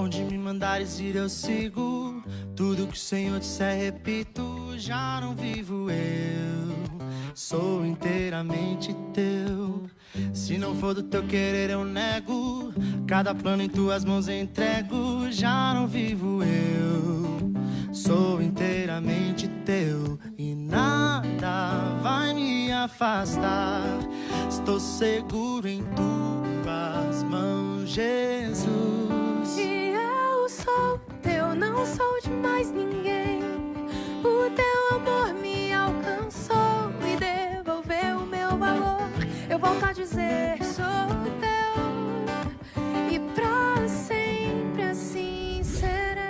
Onde me mandares ir eu sigo, tudo que o Senhor disser repito. Já não vivo eu, sou inteiramente teu. Se não for do teu querer eu nego, cada plano em tuas mãos entrego. Já não vivo eu, sou inteiramente teu. E nada vai me afastar, estou seguro em tuas mãos, Jesus. E eu sou teu, não sou de mais ninguém. O teu amor me alcançou e devolveu o meu valor. Eu volto a dizer, sou teu, e pra sempre assim serei.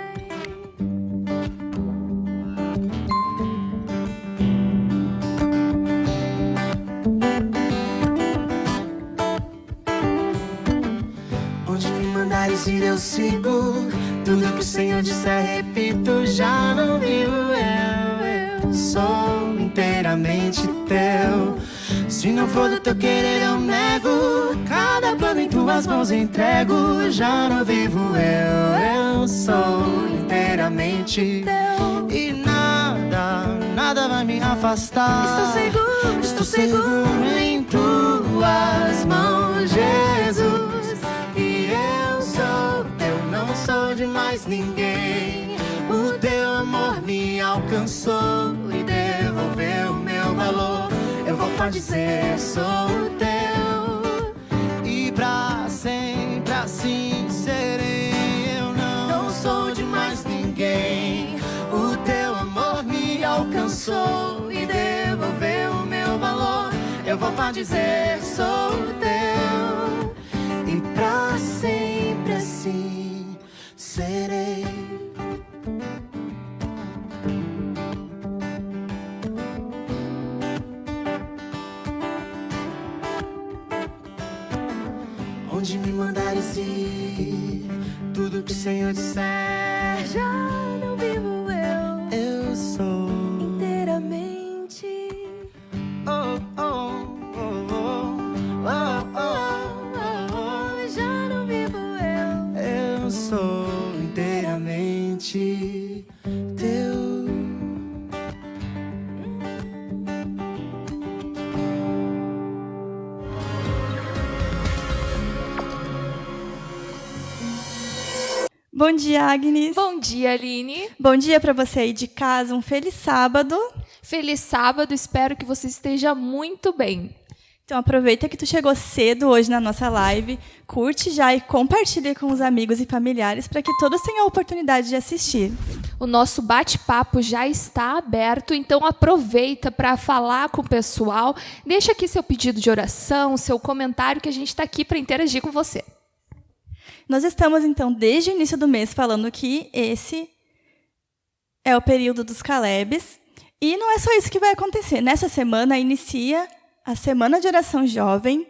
Onde me mandares ir eu sigo, tudo que o Senhor disser repito. Já não vivo eu sou inteiramente teu. Se não for do teu querer eu nego, cada plano em tuas mãos entrego. Já não vivo eu sou inteiramente teu. E nada vai me afastar. Estou seguro em tuas mãos, Jesus. E eu sou teu, não sou de mais ninguém. O teu amor me alcançou e devolveu o meu valor. Eu volto a dizer, sou teu, e pra sempre assim serei. Eu não sou de mais ninguém. O teu amor me alcançou e devolveu o meu valor. Eu volto a dizer, sou teu, e pra sempre assim serei. Onde me mandares ir, tudo que o Senhor disser. Já não vivo Eu sou inteiramente. oh, oh, oh, oh, oh, oh, oh. Já não vivo Eu sou inteiramente teu. Bom dia, Agnes. Bom dia, Aline. Bom dia para você aí de casa. Um feliz sábado. Feliz sábado, espero que você esteja muito bem. Então aproveita que tu chegou cedo hoje na nossa live, curte já e compartilha com os amigos e familiares para que todos tenham a oportunidade de assistir. O nosso bate-papo já está aberto, então aproveita para falar com o pessoal. Deixa aqui seu pedido de oração, seu comentário, que a gente está aqui para interagir com você. Nós estamos, então, desde o início do mês falando que esse é o período dos Calebs. E não é só isso que vai acontecer. Nessa semana inicia a Semana de Oração Jovem.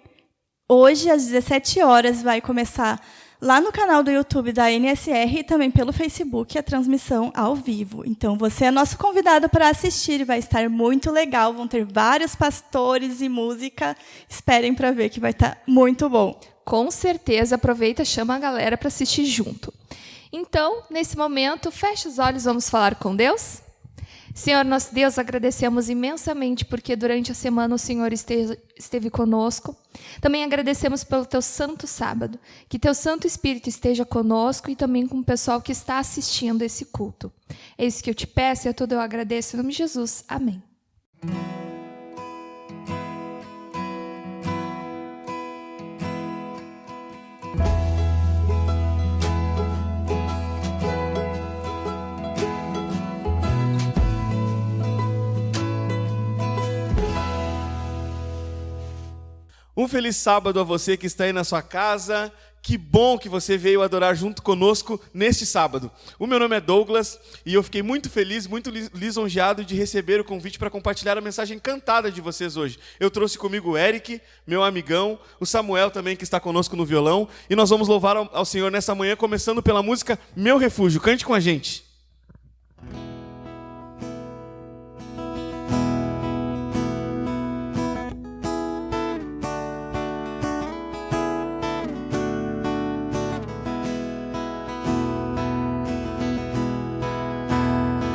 Hoje, às 17 horas, vai começar lá no canal do YouTube da NSR e também pelo Facebook a transmissão ao vivo. Então, você é nosso convidado para assistir. Vai estar muito legal. Vão ter vários pastores e música. Esperem para ver que vai estar muito bom. Com certeza, aproveita, chama a galera para assistir junto. Então, nesse momento, feche os olhos, vamos falar com Deus? Senhor, nosso Deus, agradecemos imensamente porque durante a semana o Senhor esteve conosco. Também agradecemos pelo teu santo sábado. Que teu Santo Espírito esteja conosco e também com o pessoal que está assistindo esse culto. É isso que eu te peço e a tudo eu agradeço em nome de Jesus. Amém. Um feliz sábado a você que está aí na sua casa. Que bom que você veio adorar junto conosco neste sábado. O meu nome é Douglas e eu fiquei muito feliz, muito lisonjeado de receber o convite para compartilhar a mensagem cantada de vocês hoje. Eu trouxe comigo o Eric, meu amigão, o Samuel também que está conosco no violão, e nós vamos louvar ao Senhor nessa manhã, começando pela música Meu Refúgio. Cante com a gente.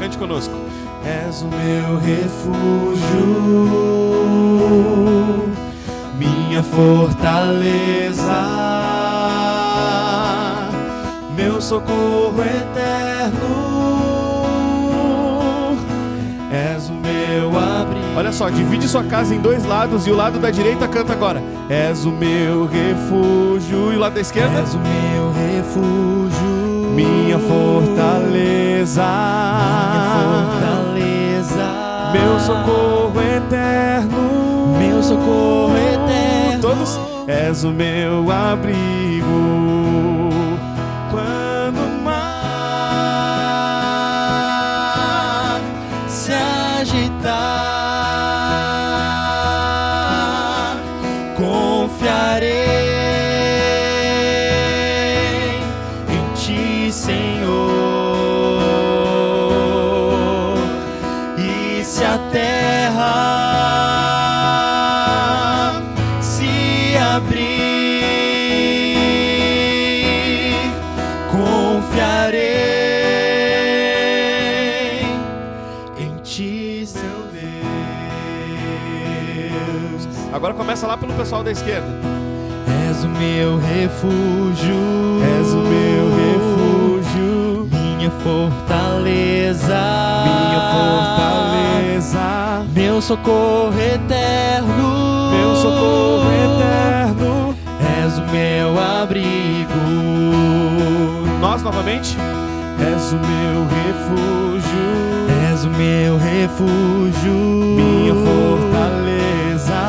Cante conosco. És o meu refúgio, minha fortaleza, meu socorro eterno, és o meu abrigo. Olha só, divide sua casa em dois lados e o lado da direita canta agora. És o meu refúgio. E o lado da esquerda? És o meu refúgio, minha fortaleza, meu socorro eterno, meu socorro eterno. Todos? És o meu abrigo quando o mar se agitar, confiarei em ti, Senhor. E se a terra se abrir, confiarei em ti, seu Deus. Agora começa lá pelo pessoal da esquerda. És o meu refúgio, És o meu refúgio, minha fortaleza, meu socorro eterno, meu socorro eterno. és o meu abrigo. Nós novamente. És o meu refúgio, És o meu refúgio, minha fortaleza,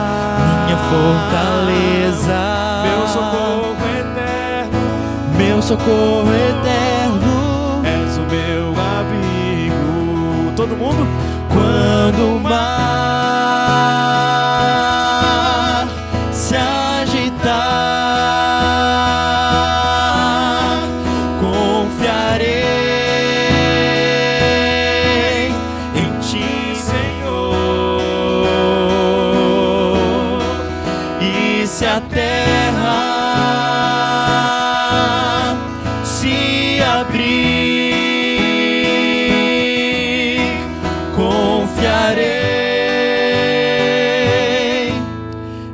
meu socorro eterno, meu socorro eterno. és o meu abrigo. Todo mundo? Quando o mar se agitar, confiarei em ti, Senhor. E se a terra se abrir, confiarei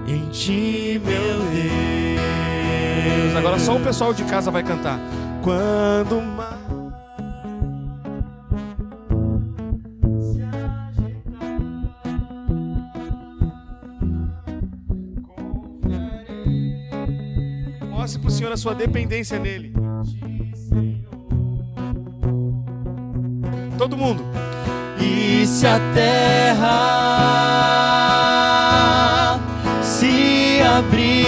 em ti, meu Deus. Agora só o pessoal de casa vai cantar. Quando o mar mostre pro Senhor a sua dependência nele. Todo mundo. E se a terra se abrir,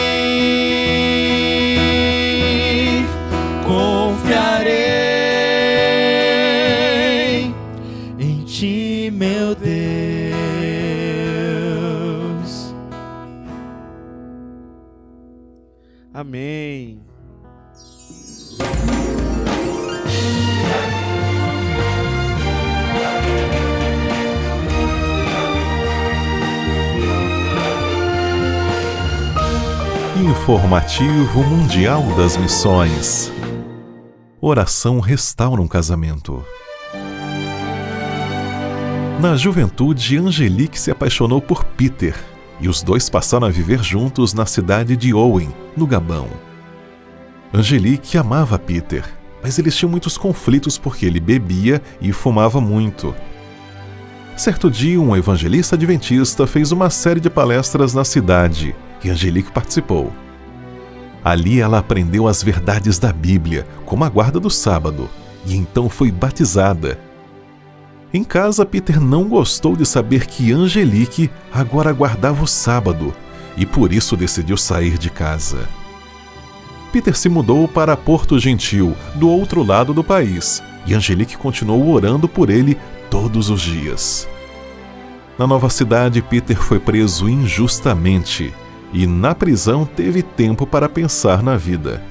confiarei em ti, meu Deus. Amém. Informativo Mundial das Missões. Oração restaura um casamento. Na juventude, Angelique se apaixonou por Peter e os dois passaram a viver juntos na cidade de Owen, no Gabão. Angelique amava Peter, mas eles tinham muitos conflitos porque ele bebia e fumava muito. Certo dia, um evangelista adventista fez uma série de palestras na cidade e Angelique participou. Ali ela aprendeu as verdades da Bíblia, como a guarda do sábado, e então foi batizada. Em casa, Peter não gostou de saber que Angelique agora guardava o sábado e por isso decidiu sair de casa. Peter se mudou para Porto Gentil, do outro lado do país, e Angelique continuou orando por ele todos os dias. Na nova cidade, Peter foi preso injustamente e, na prisão, teve tempo para pensar na vida.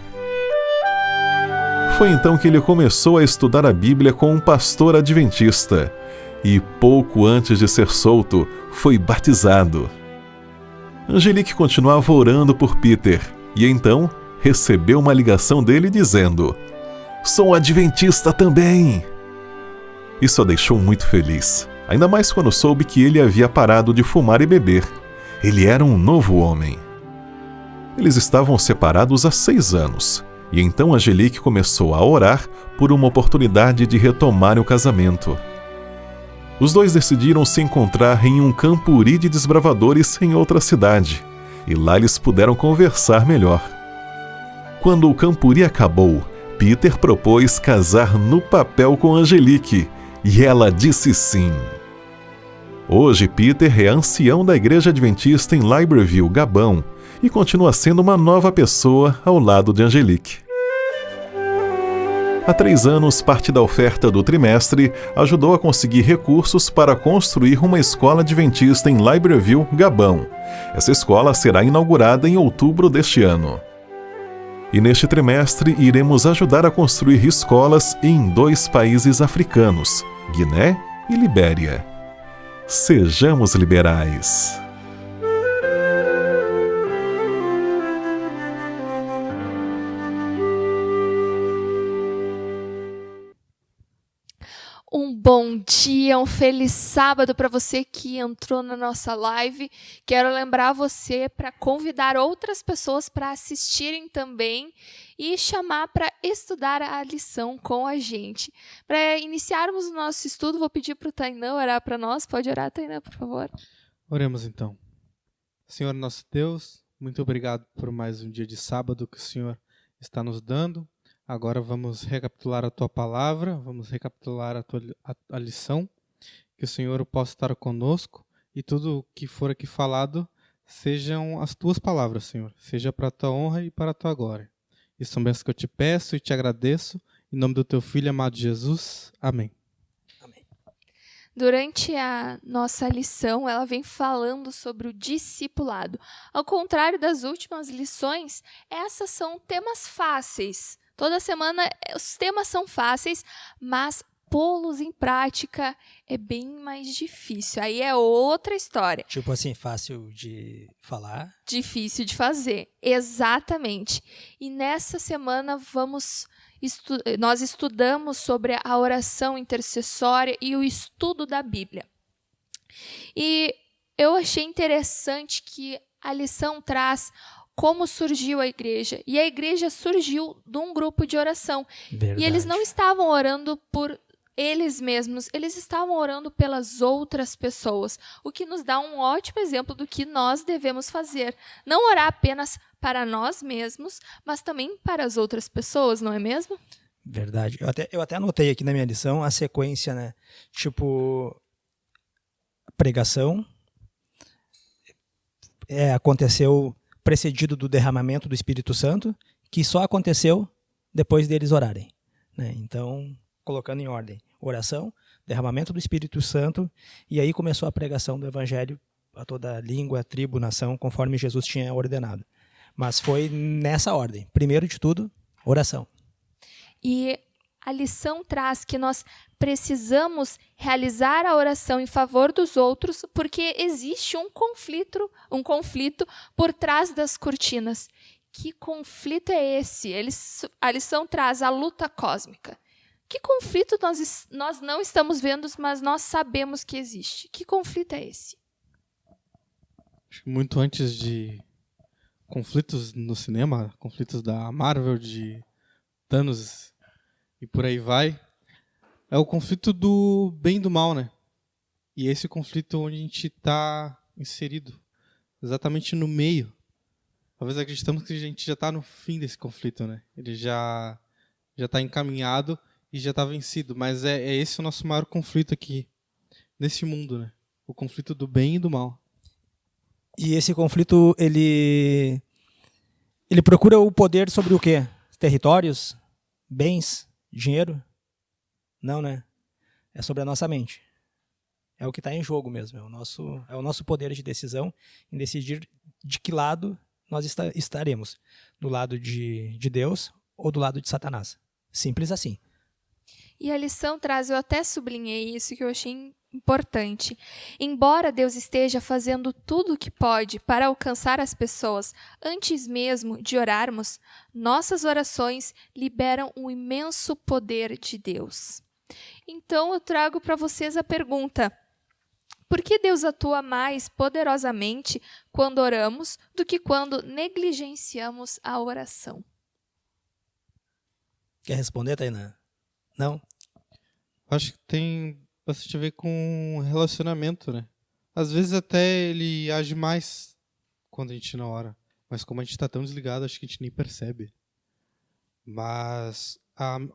Foi então que ele começou a estudar a Bíblia com um pastor adventista e, pouco antes de ser solto, foi batizado. Angelique continuava orando por Peter e então recebeu uma ligação dele dizendo: "Sou adventista também." Isso a deixou muito feliz, ainda mais quando soube que ele havia parado de fumar e beber. Ele era um novo homem. Eles estavam separados há 6 anos, e então Angelique começou a orar por uma oportunidade de retomar o casamento. Os dois decidiram se encontrar em um campuri de desbravadores em outra cidade, e lá eles puderam conversar melhor. Quando o campuri acabou, Peter propôs casar no papel com Angelique, e ela disse sim. Hoje, Peter é ancião da Igreja Adventista em Libreville, Gabão, e continua sendo uma nova pessoa ao lado de Angelique. Há 3 anos, parte da oferta do trimestre ajudou a conseguir recursos para construir uma escola adventista em Libreville, Gabão. Essa escola será inaugurada em outubro deste ano. E neste trimestre, iremos ajudar a construir escolas em 2 países africanos, Guiné e Libéria. Sejamos liberais. Um bom dia, um feliz sábado para você que entrou na nossa live. Quero lembrar você para convidar outras pessoas para assistirem também e chamar para estudar a lição com a gente. Para iniciarmos o nosso estudo, vou pedir para o Tainã orar para nós. Pode orar, Tainã, por favor? Oremos então. Senhor nosso Deus, muito obrigado por mais um dia de sábado que o Senhor está nos dando. Agora vamos recapitular a Tua palavra, vamos recapitular a lição, que o Senhor possa estar conosco e tudo o que for aqui falado sejam as Tuas palavras, Senhor, seja para a Tua honra e para a Tua glória. Isso são bênçãos que eu te peço e te agradeço, em nome do Teu Filho amado Jesus. Amém. Durante a nossa lição, ela vem falando sobre o discipulado. Ao contrário das últimas lições, essas são temas fáceis. Toda semana os temas são fáceis, mas pô-los em prática é bem mais difícil. Aí é outra história. Tipo assim, fácil de falar. Difícil de fazer, exatamente. E nessa semana nós estudamos sobre a oração intercessória e o estudo da Bíblia. E eu achei interessante que a lição traz como surgiu a igreja. E a igreja surgiu de um grupo de oração. Verdade. E eles não estavam orando por eles mesmos, eles estavam orando pelas outras pessoas, o que nos dá um ótimo exemplo do que nós devemos fazer. Não orar apenas para nós mesmos, mas também para as outras pessoas, não é mesmo? Verdade. Eu até anotei aqui na minha lição a sequência, né? Tipo, pregação, aconteceu precedido do derramamento do Espírito Santo, que só aconteceu depois deles orarem, né? Então, colocando em ordem, oração, derramamento do Espírito Santo, e aí começou a pregação do Evangelho a toda língua, tribo, nação, conforme Jesus tinha ordenado. Mas foi nessa ordem. Primeiro de tudo, oração. E a lição traz que nós precisamos realizar a oração em favor dos outros porque existe um conflito por trás das cortinas. Que conflito é esse? A lição traz a luta cósmica. Que conflito nós não estamos vendo, mas nós sabemos que existe? Que conflito é esse? Acho que muito antes de conflitos no cinema, conflitos da Marvel, de Thanos e por aí vai, é o conflito do bem e do mal, né? E esse conflito onde a gente está inserido, exatamente no meio. Talvez acreditamos que a gente já está no fim desse conflito, né? Ele já está encaminhado e já está vencido, mas é esse o nosso maior conflito aqui, nesse mundo, né? O conflito do bem e do mal. E esse conflito, ele procura o poder sobre o quê? Territórios? Bens? Dinheiro? Não, né? É sobre a nossa mente. É o que está em jogo mesmo. É o nosso poder de decisão em decidir de que lado nós estaremos. Do lado de Deus ou do lado de Satanás. Simples assim. E a lição traz, eu até sublinhei isso que eu achei importante. Embora Deus esteja fazendo tudo o que pode para alcançar as pessoas antes mesmo de orarmos, nossas orações liberam um imenso poder de Deus. Então eu trago para vocês a pergunta: por que Deus atua mais poderosamente quando oramos do que quando negligenciamos a oração? Quer responder, Tainá? Não? Acho que tem bastante a ver com relacionamento, né? Às vezes até ele age mais quando a gente não ora. Mas como a gente está tão desligado, acho que a gente nem percebe. Mas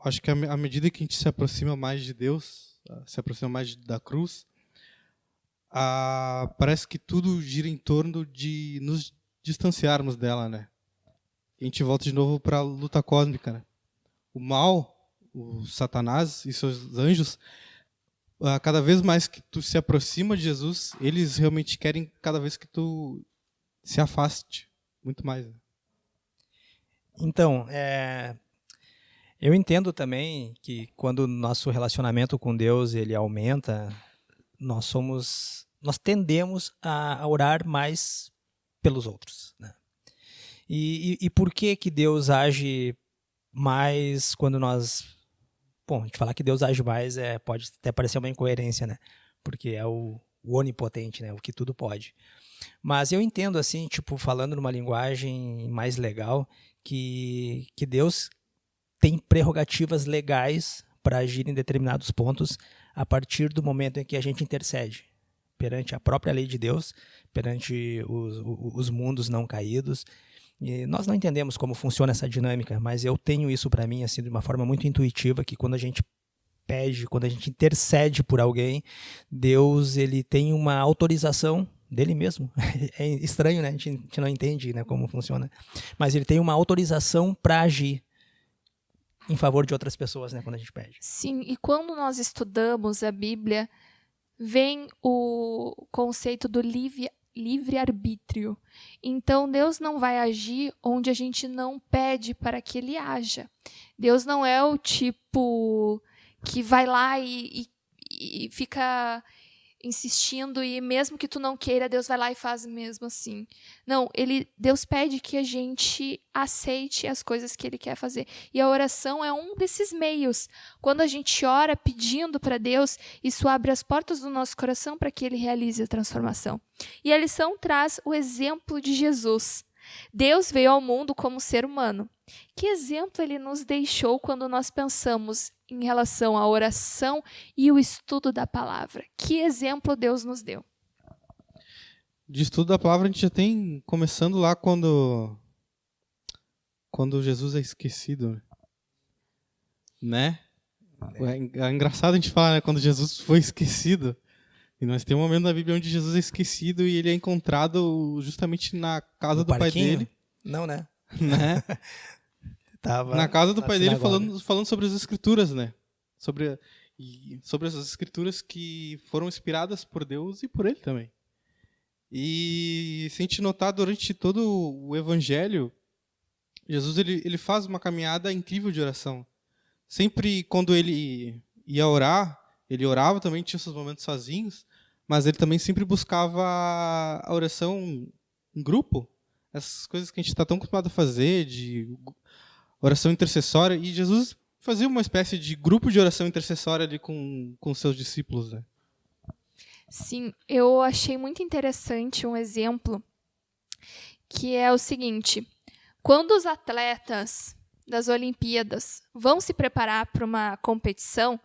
acho que à medida que a gente se aproxima mais de Deus, se aproxima mais da cruz, parece que tudo gira em torno de nos distanciarmos dela, né? E a gente volta de novo para a luta cósmica, né? O mal, o Satanás e seus anjos, cada vez mais que tu se aproxima de Jesus, eles realmente querem cada vez que tu se afaste muito mais. Né? Então, eu entendo também que quando o nosso relacionamento com Deus ele aumenta, nós tendemos a orar mais pelos outros. Né? E por que Deus age mais quando nós... Bom, a gente falar que Deus age mais pode até parecer uma incoerência, né? Porque é o onipotente, né? O que tudo pode. Mas eu entendo, assim, tipo, falando numa linguagem mais legal, que Deus tem prerrogativas legais para agir em determinados pontos a partir do momento em que a gente intercede perante a própria lei de Deus, perante os mundos não caídos. E nós não entendemos como funciona essa dinâmica, mas eu tenho isso para mim assim, de uma forma muito intuitiva, que quando a gente pede, quando a gente intercede por alguém, Deus ele tem uma autorização dele mesmo. É estranho, né? A gente não entende, né, como funciona. Mas ele tem uma autorização para agir em favor de outras pessoas, né, quando a gente pede. Sim, e quando nós estudamos a Bíblia, vem o conceito do livre-arbítrio. Então, Deus não vai agir onde a gente não pede para que Ele haja. Deus não é o tipo que vai lá e fica insistindo e mesmo que tu não queira, Deus vai lá e faz mesmo assim. Não, Deus pede que a gente aceite as coisas que Ele quer fazer. E a oração é um desses meios. Quando a gente ora pedindo para Deus, isso abre as portas do nosso coração para que Ele realize a transformação. E a lição traz o exemplo de Jesus. Deus veio ao mundo como ser humano. Que exemplo Ele nos deixou quando nós pensamos em relação à oração e o estudo da palavra? Que exemplo Deus nos deu? De estudo da palavra a gente já tem, começando lá quando Jesus é esquecido. Né? É engraçado a gente falar, né, quando Jesus foi esquecido. E nós temos um momento na Bíblia onde Jesus é esquecido e ele é encontrado justamente na casa do pai dele. Não, né? Tava na casa do pai dele falando sobre as escrituras, né? Sobre essas escrituras que foram inspiradas por Deus e por ele também. E se a gente notar durante todo o evangelho, Jesus ele faz uma caminhada incrível de oração. Sempre quando ele ia orar, ele orava também, tinha seus momentos sozinhos, mas ele também sempre buscava a oração em grupo. Essas coisas que a gente está tão acostumado a fazer, de oração intercessória, e Jesus fazia uma espécie de grupo de oração intercessória ali com seus discípulos, né? Sim, eu achei muito interessante um exemplo, que é o seguinte: quando os atletas das Olimpíadas vão se preparar para uma competição,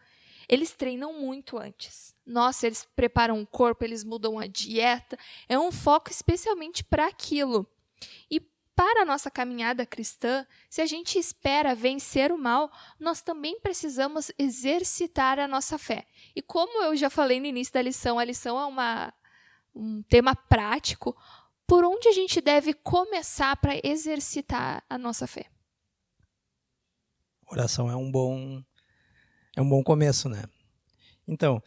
eles treinam muito antes. Nossa, eles preparam o corpo, eles mudam a dieta, é um foco especialmente para aquilo. E para a nossa caminhada cristã, se a gente espera vencer o mal, nós também precisamos exercitar a nossa fé. E como eu já falei no início da lição, a lição é um tema prático, por onde a gente deve começar para exercitar a nossa fé? Oração é um bom começo, né? Então,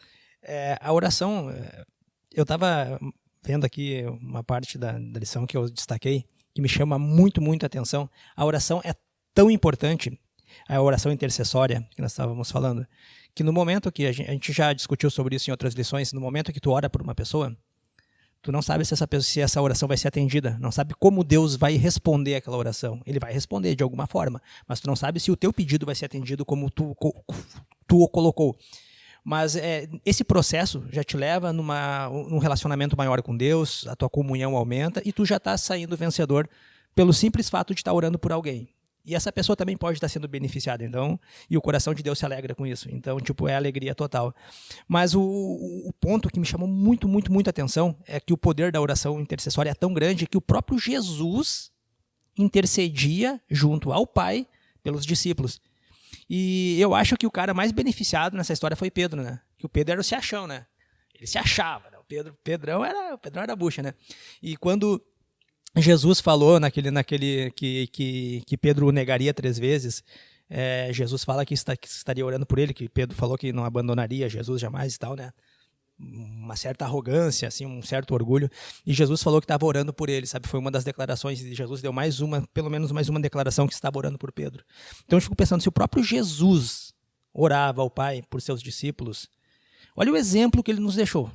a oração, eu estava vendo aqui uma parte da lição que eu destaquei, que me chama muito, muito a atenção. A oração é tão importante, a oração intercessória, que nós estávamos falando, que no momento que a gente já discutiu sobre isso em outras lições, no momento que tu ora por uma pessoa, tu não sabe se essa oração vai ser atendida, não sabe como Deus vai responder aquela oração. Ele vai responder de alguma forma, mas tu não sabe se o teu pedido vai ser atendido como tu tu o colocou. Mas esse processo já te leva num relacionamento maior com Deus, a tua comunhão aumenta e tu já está saindo vencedor pelo simples fato de estar orando por alguém. E essa pessoa também pode estar sendo beneficiada, então, e o coração de Deus se alegra com isso. Então, é alegria total. Mas o ponto que me chamou muito, muito, muito atenção é que o poder da oração intercessória é tão grande que o próprio Jesus intercedia junto ao Pai pelos discípulos. E eu acho que o cara mais beneficiado nessa história foi Pedro, né? Que o Pedro era o se achão, né? Ele se achava, né? O Pedrão era bucha, né? E quando Jesus falou naquele que Pedro o negaria 3 vezes, Jesus fala que estaria orando por ele, que Pedro falou que não abandonaria Jesus jamais e tal, né? Uma certa arrogância, assim, um certo orgulho, e Jesus falou que estava orando por ele, sabe? Foi uma das declarações, e Jesus deu pelo menos mais uma declaração que estava orando por Pedro. Então eu fico pensando, se o próprio Jesus orava ao Pai por seus discípulos, olha o exemplo que ele nos deixou,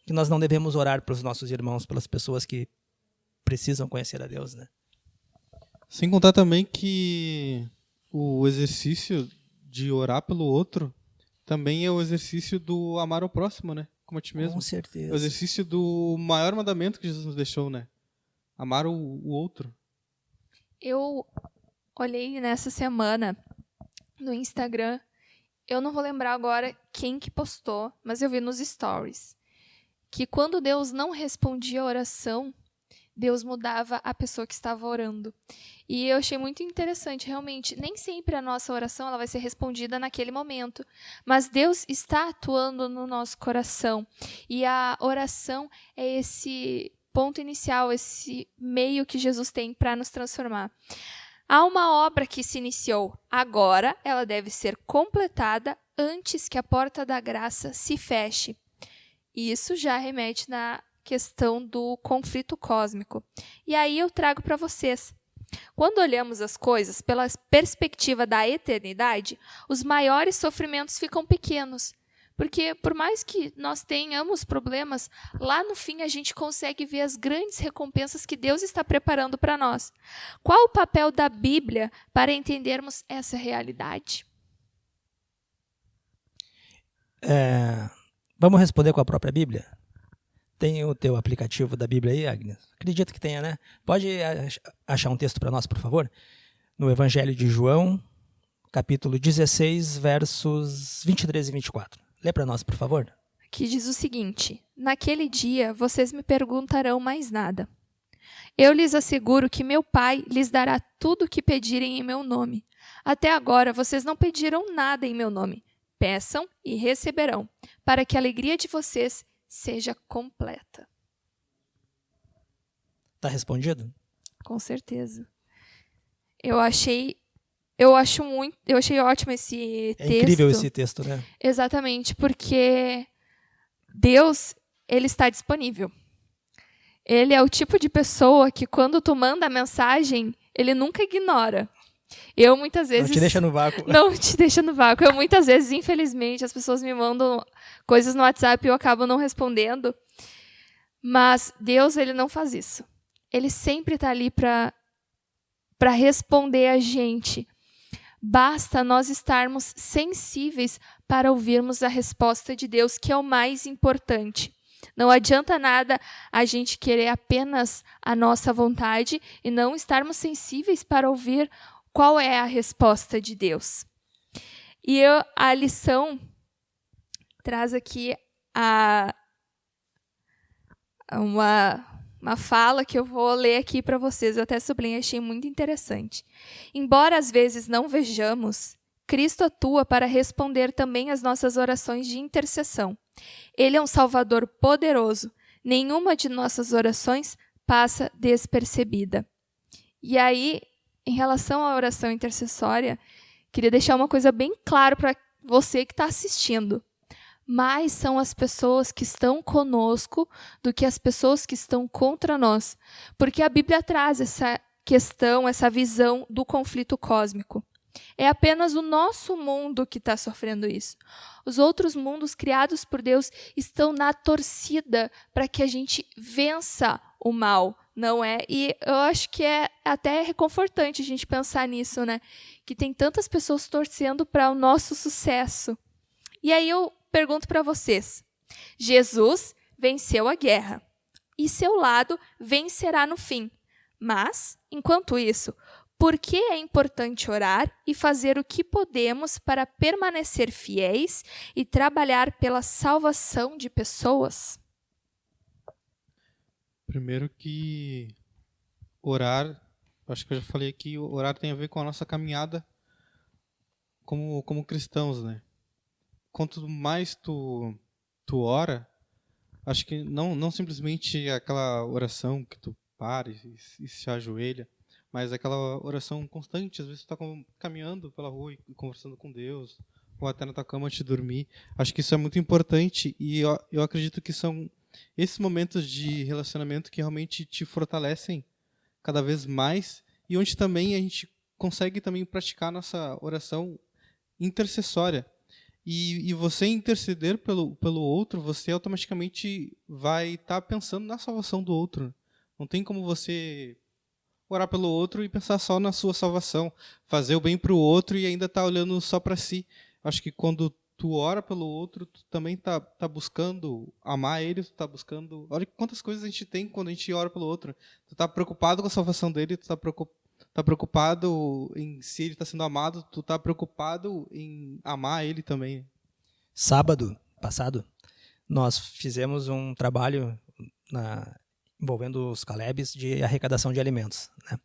que nós não devemos orar para os nossos irmãos, pelas pessoas que precisam conhecer a Deus, né? Sem contar também que o exercício de orar pelo outro também é o exercício do amar ao próximo, né? Como a ti mesmo. Com certeza. É o exercício do maior mandamento que Jesus nos deixou, né? Amar o outro. Eu olhei nessa semana no Instagram, eu não vou lembrar agora quem que postou, mas eu vi nos stories, que quando Deus não respondia a oração, Deus mudava a pessoa que estava orando. E eu achei muito interessante, realmente, nem sempre a nossa oração ela vai ser respondida naquele momento, mas Deus está atuando no nosso coração. E a oração é esse ponto inicial, esse meio que Jesus tem para nos transformar. Há uma obra que se iniciou agora, ela deve ser completada antes que a porta da graça se feche. E isso já remete na questão do conflito cósmico. E aí eu trago para vocês. Quando olhamos as coisas pela perspectiva da eternidade, os maiores sofrimentos ficam pequenos. Porque por mais que nós tenhamos problemas, lá no fim a gente consegue ver as grandes recompensas que Deus está preparando para nós. Qual o papel da Bíblia para entendermos essa realidade? Vamos responder com a própria Bíblia? Tem o teu aplicativo da Bíblia aí, Agnes? Acredito que tenha, né? Pode achar um texto para nós, por favor? No Evangelho de João, capítulo 16, versos 23 e 24. Lê para nós, por favor. Que diz o seguinte: naquele dia vocês me perguntarão mais nada. Eu lhes asseguro que meu Pai lhes dará tudo o que pedirem em meu nome. Até agora vocês não pediram nada em meu nome. Peçam e receberão, para que a alegria de vocês seja completa. Tá respondido? Com certeza. Eu achei ótimo esse texto. É incrível esse texto, né? Exatamente, porque Deus, ele está disponível. Ele é o tipo de pessoa que quando tu manda a mensagem, ele nunca ignora. Eu muitas vezes... Não te deixa no vácuo. Não te deixa no vácuo. Eu muitas vezes, infelizmente, as pessoas me mandam coisas no WhatsApp e eu acabo não respondendo. Mas Deus, ele não faz isso. Ele sempre está ali para responder a gente. Basta nós estarmos sensíveis para ouvirmos a resposta de Deus, que é o mais importante. Não adianta nada a gente querer apenas a nossa vontade e não estarmos sensíveis para ouvir qual é a resposta de Deus. E a lição traz aqui uma fala que eu vou ler aqui para vocês. Eu até sublinhei, achei muito interessante. Embora às vezes não vejamos, Cristo atua para responder também às nossas orações de intercessão. Ele é um Salvador poderoso. Nenhuma de nossas orações passa despercebida. E aí, em relação à oração intercessória, queria deixar uma coisa bem clara para você que está assistindo. Mais são as pessoas que estão conosco do que as pessoas que estão contra nós. Porque a Bíblia traz essa questão, essa visão do conflito cósmico. É apenas o nosso mundo que está sofrendo isso. Os outros mundos criados por Deus estão na torcida para que a gente vença o mal, não é? E eu acho que é até reconfortante a gente pensar nisso, né? Que tem tantas pessoas torcendo para o nosso sucesso. E aí eu pergunto para vocês: Jesus venceu a guerra e seu lado vencerá no fim. Mas, enquanto isso, por que é importante orar e fazer o que podemos para permanecer fiéis e trabalhar pela salvação de pessoas? Primeiro que orar, acho que eu já falei aqui, orar tem a ver com a nossa caminhada como cristãos, né? Quanto mais tu ora, acho que não simplesmente aquela oração que tu para e se ajoelha, mas aquela oração constante. Às vezes tu está caminhando pela rua e conversando com Deus, ou até na tua cama antes de dormir. Acho que isso é muito importante e eu acredito que são esses momentos de relacionamento que realmente te fortalecem cada vez mais e onde também a gente consegue também praticar nossa oração intercessória. E você interceder pelo outro, você automaticamente vai estar pensando na salvação do outro. Não tem como você orar pelo outro e pensar só na sua salvação, fazer o bem para o outro e ainda estar olhando só para si. Acho que quando tu ora pelo outro, tu também tá buscando amar ele, tu tá buscando... Olha quantas coisas a gente tem quando a gente ora pelo outro. Tu tá preocupado com a salvação dele, tu tá preocupado em se ele está sendo amado, tu tá preocupado em amar ele também. Sábado passado, nós fizemos um trabalho envolvendo os Calebes de arrecadação de alimentos, né?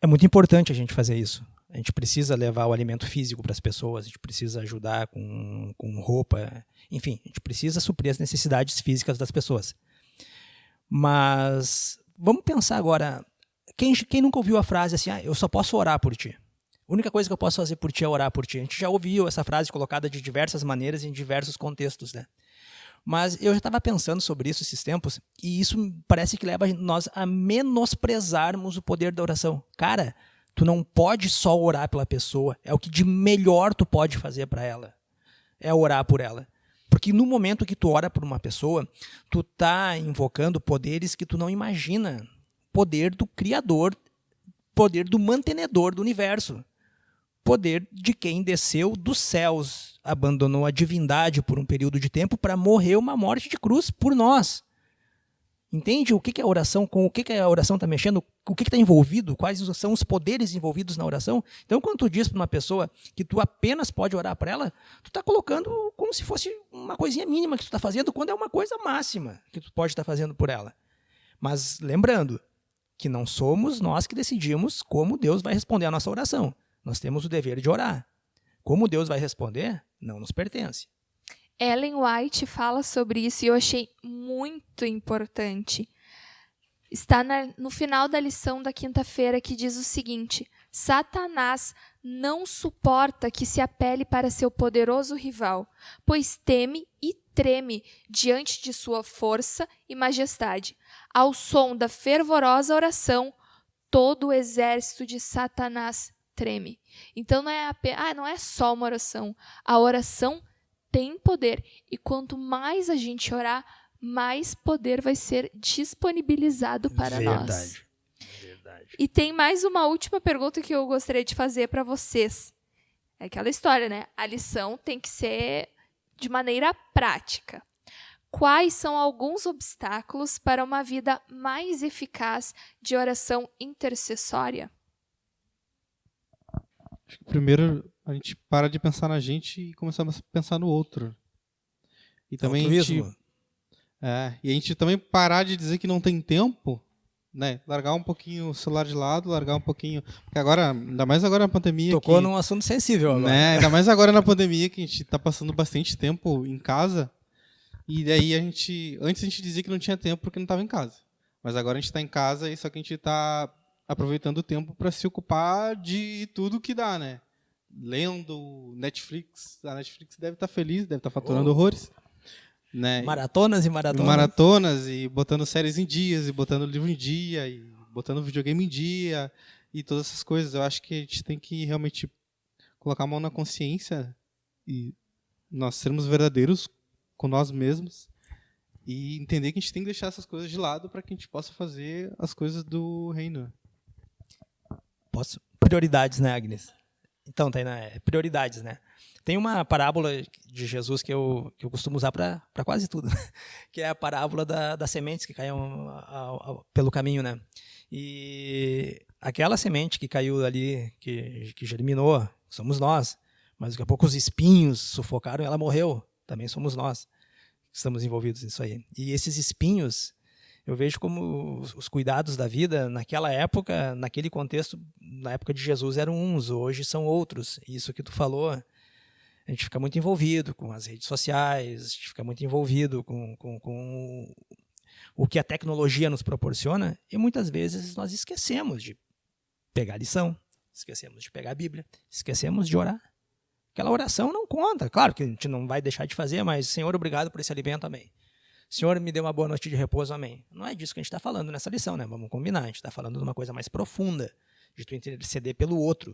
É muito importante a gente fazer isso. A gente precisa levar o alimento físico para as pessoas, a gente precisa ajudar com roupa, enfim, a gente precisa suprir as necessidades físicas das pessoas. Mas vamos pensar agora, quem nunca ouviu a frase assim, eu só posso orar por ti. A única coisa que eu posso fazer por ti é orar por ti. A gente já ouviu essa frase colocada de diversas maneiras em diversos contextos, né? Mas eu já estava pensando sobre isso esses tempos e isso parece que leva nós a menosprezarmos o poder da oração. Cara, tu não pode só orar pela pessoa, é o que de melhor tu pode fazer para ela, é orar por ela. Porque no momento que tu ora por uma pessoa, tu tá invocando poderes que tu não imagina. Poder do Criador, poder do mantenedor do universo. Poder de quem desceu dos céus, abandonou a divindade por um período de tempo para morrer uma morte de cruz por nós. Entende o que é a oração, com o que a oração está mexendo, o que está envolvido, quais são os poderes envolvidos na oração? Então, quando tu diz para uma pessoa que tu apenas pode orar para ela, tu está colocando como se fosse uma coisinha mínima que tu está fazendo, quando é uma coisa máxima que tu pode estar fazendo por ela. Mas lembrando que não somos nós que decidimos como Deus vai responder a nossa oração. Nós temos o dever de orar. Como Deus vai responder, não nos pertence. Ellen White fala sobre isso e eu achei muito importante. Está no final da lição da quinta-feira que diz o seguinte: Satanás não suporta que se apele para seu poderoso rival, pois teme e treme diante de sua força e majestade. Ao som da fervorosa oração, todo o exército de Satanás treme. Então não é só uma oração. A oração tem poder. E quanto mais a gente orar, mais poder vai ser disponibilizado para nós. Verdade. E tem mais uma última pergunta que eu gostaria de fazer para vocês. É aquela história, né? A lição tem que ser de maneira prática. Quais são alguns obstáculos para uma vida mais eficaz de oração intercessória? Acho que primeiro a gente para de pensar na gente e começar a pensar no outro. E também a gente também parar de dizer que não tem tempo, né? Largar um pouquinho o celular de lado, largar um pouquinho, porque agora, ainda mais agora na pandemia, tocou num assunto sensível agora. Né? Ainda mais agora na pandemia que a gente está passando bastante tempo em casa. E daí antes a gente dizia que não tinha tempo porque não estava em casa. Mas agora a gente está em casa e só que a gente está aproveitando o tempo para se ocupar de tudo que dá, né? Lendo Netflix. A Netflix deve estar feliz, deve estar faturando horrores. Né? Maratonas e maratonas. Maratonas e botando séries em dias, e botando livro em dia, e botando videogame em dia, e todas essas coisas. Eu acho que a gente tem que realmente colocar a mão na consciência e nós sermos verdadeiros com nós mesmos e entender que a gente tem que deixar essas coisas de lado para que a gente possa fazer as coisas do reino. Posso? Prioridades, né, Agnes? Então, Tainá, prioridades, né? Tem uma parábola de Jesus que eu costumo usar para quase tudo, que é a parábola das sementes que caíam pelo caminho, né? E aquela semente que caiu ali, que germinou, somos nós. Mas daqui a pouco os espinhos sufocaram e ela morreu. Também somos nós que estamos envolvidos nisso aí. E esses espinhos, eu vejo como os cuidados da vida, naquela época, naquele contexto, na época de Jesus eram uns, hoje são outros. E isso que tu falou, a gente fica muito envolvido com as redes sociais, a gente fica muito envolvido com o que a tecnologia nos proporciona, e muitas vezes nós esquecemos de pegar a lição, esquecemos de pegar a Bíblia, esquecemos de orar. Aquela oração não conta. Claro que a gente não vai deixar de fazer, mas, Senhor, obrigado por esse alimento, amém. Senhor, me deu uma boa noite de repouso, amém. Não é disso que a gente está falando nessa lição, né? Vamos combinar. A gente está falando de uma coisa mais profunda, de tu interceder pelo outro,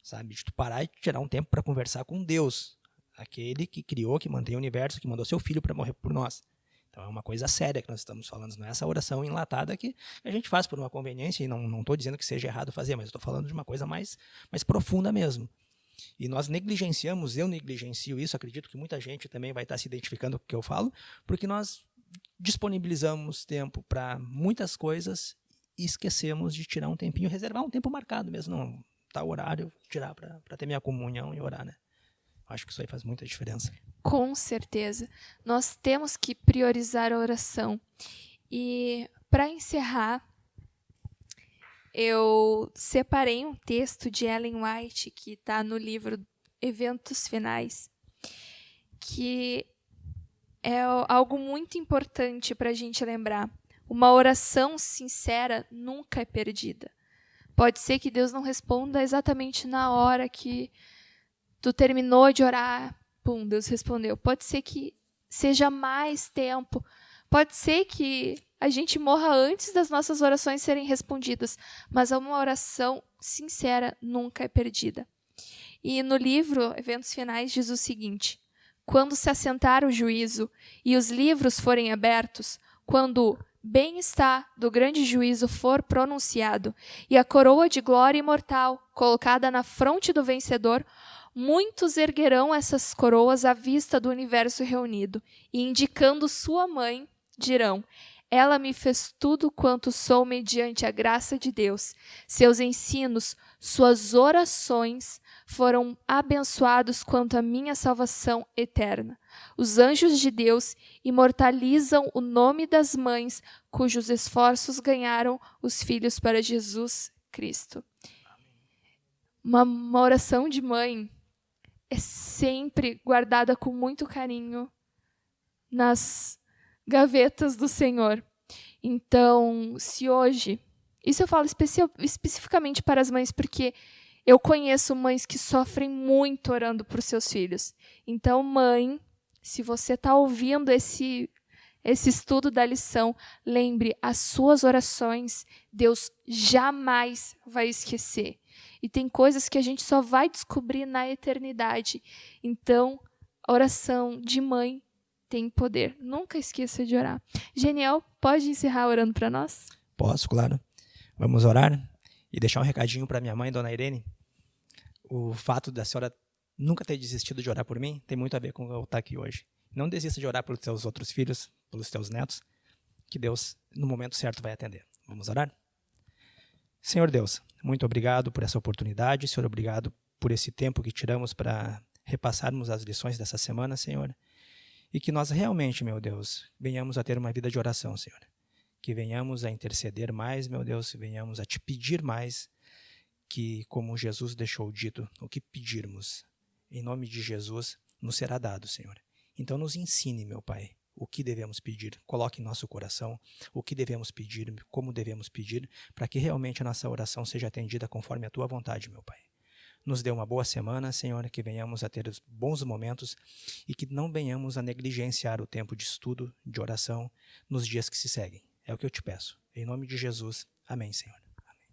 sabe? De tu parar e tirar um tempo para conversar com Deus, aquele que criou, que mantém o universo, que mandou seu filho para morrer por nós. Então é uma coisa séria que nós estamos falando, não é essa oração enlatada que a gente faz por uma conveniência, e não estou dizendo que seja errado fazer, mas estou falando de uma coisa mais profunda mesmo. E nós negligenciamos, eu negligencio isso, acredito que muita gente também vai estar se identificando com o que eu falo, porque nós disponibilizamos tempo para muitas coisas e esquecemos de tirar um tempinho, reservar um tempo marcado mesmo, não tá o horário, tirar para ter minha comunhão e orar, né? Acho que isso aí faz muita diferença. Com certeza. Nós temos que priorizar a oração. E, para encerrar, eu separei um texto de Ellen White, que está no livro Eventos Finais, que é algo muito importante para a gente lembrar. Uma oração sincera nunca é perdida. Pode ser que Deus não responda exatamente na hora que tu terminou de orar, pum, Deus respondeu. Pode ser que seja mais tempo. Pode ser que a gente morra antes das nossas orações serem respondidas. Mas uma oração sincera nunca é perdida. E no livro Eventos Finais diz o seguinte: quando se assentar o juízo e os livros forem abertos, quando bem-estar do grande juízo for pronunciado e a coroa de glória imortal colocada na fronte do vencedor, muitos erguerão essas coroas à vista do universo reunido e, indicando sua mãe, dirão: ela me fez tudo quanto sou mediante a graça de Deus. Seus ensinos, suas orações foram abençoados quanto a minha salvação eterna. Os anjos de Deus imortalizam o nome das mães cujos esforços ganharam os filhos para Jesus Cristo. Uma oração de mãe é sempre guardada com muito carinho nas gavetas do Senhor. Então, se hoje... Isso eu falo especificamente para as mães, porque eu conheço mães que sofrem muito orando por seus filhos. Então, mãe, se você está ouvindo esse estudo da lição, lembre, as suas orações, Deus jamais vai esquecer. E tem coisas que a gente só vai descobrir na eternidade. Então, a oração de mãe tem poder. Nunca esqueça de orar. Geniel, pode encerrar orando para nós? Posso, claro. Vamos orar e deixar um recadinho para minha mãe, Dona Irene. O fato da senhora nunca ter desistido de orar por mim tem muito a ver com eu estar aqui hoje. Não desista de orar pelos teus outros filhos, pelos teus netos, que Deus, no momento certo, vai atender. Vamos orar? Senhor Deus, muito obrigado por essa oportunidade. Senhor, obrigado por esse tempo que tiramos para repassarmos as lições dessa semana, Senhor. E que nós realmente, meu Deus, venhamos a ter uma vida de oração, Senhor. Que venhamos a interceder mais, meu Deus, que venhamos a te pedir mais, que, como Jesus deixou dito, o que pedirmos, em nome de Jesus, nos será dado, Senhor. Então nos ensine, meu Pai, o que devemos pedir, coloque em nosso coração o que devemos pedir, como devemos pedir, para que realmente a nossa oração seja atendida conforme a Tua vontade, meu Pai. Nos dê uma boa semana, Senhor, que venhamos a ter bons momentos e que não venhamos a negligenciar o tempo de estudo, de oração, nos dias que se seguem. É o que eu te peço. Em nome de Jesus. Amém, Senhor. Amém.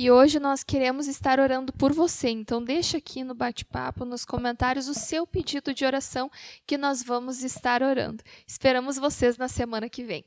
E hoje nós queremos estar orando por você. Então deixa aqui no bate-papo, nos comentários, o seu pedido de oração que nós vamos estar orando. Esperamos vocês na semana que vem.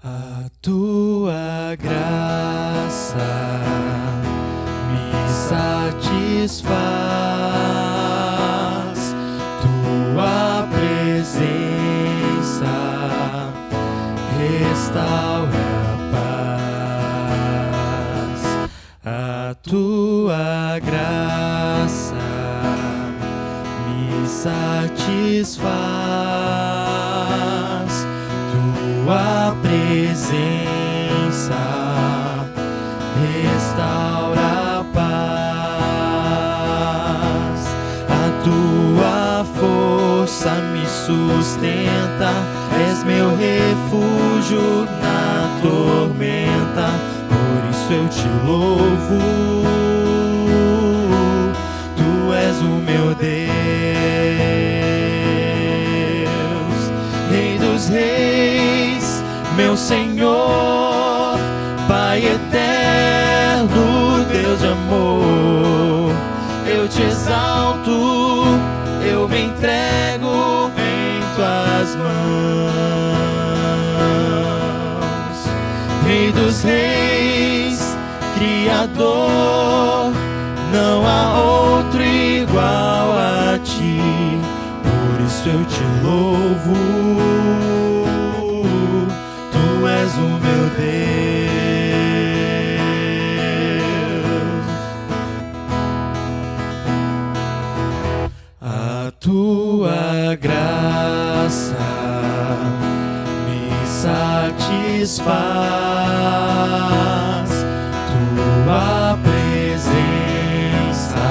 A tua graça me satisfaz, tua presença restaura a paz. A tua graça me satisfaz, tua presença restaura a paz. A tua força me sustenta, és meu refúgio na tormenta, por isso eu te louvo. Tu és o meu Deus, Rei dos reis, meu Senhor, Pai eterno, Deus de amor. Eu te exalto, eu me entrego em tuas mãos. Rei dos reis, Criador, não há outro igual a ti, por isso eu te louvo. Tu és o meu Deus. A tua graça me satisfaz, tua presença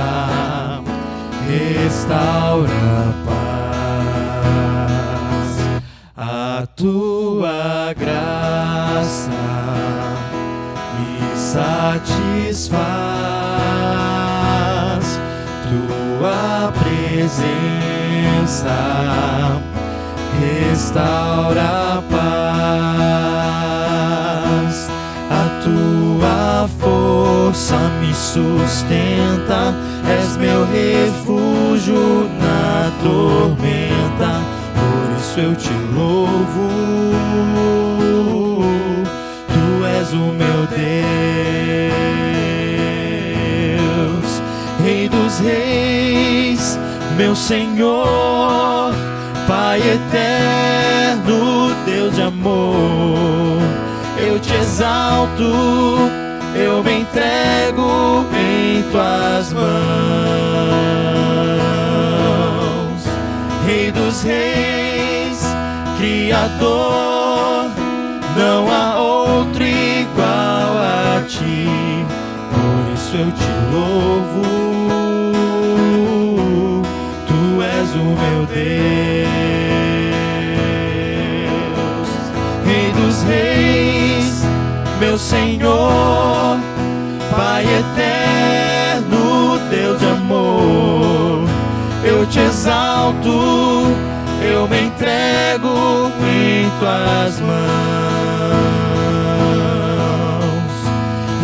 restaura a paz. A tua graça me satisfaz, tua presença restaura a paz. A tua força me sustenta, és meu refúgio na tormenta, por isso eu te louvo. Tu és o meu Deus, Rei dos reis, meu Senhor, Pai eterno, Deus de amor. Eu te exalto, eu me entrego em tuas mãos. Rei dos reis, Criador, não há outro igual a ti, por isso eu te louvo. Tu és o meu Deus, Rei dos reis, meu Senhor, Pai eterno, Deus de amor. Eu te exalto, eu me entrego em tuas mãos.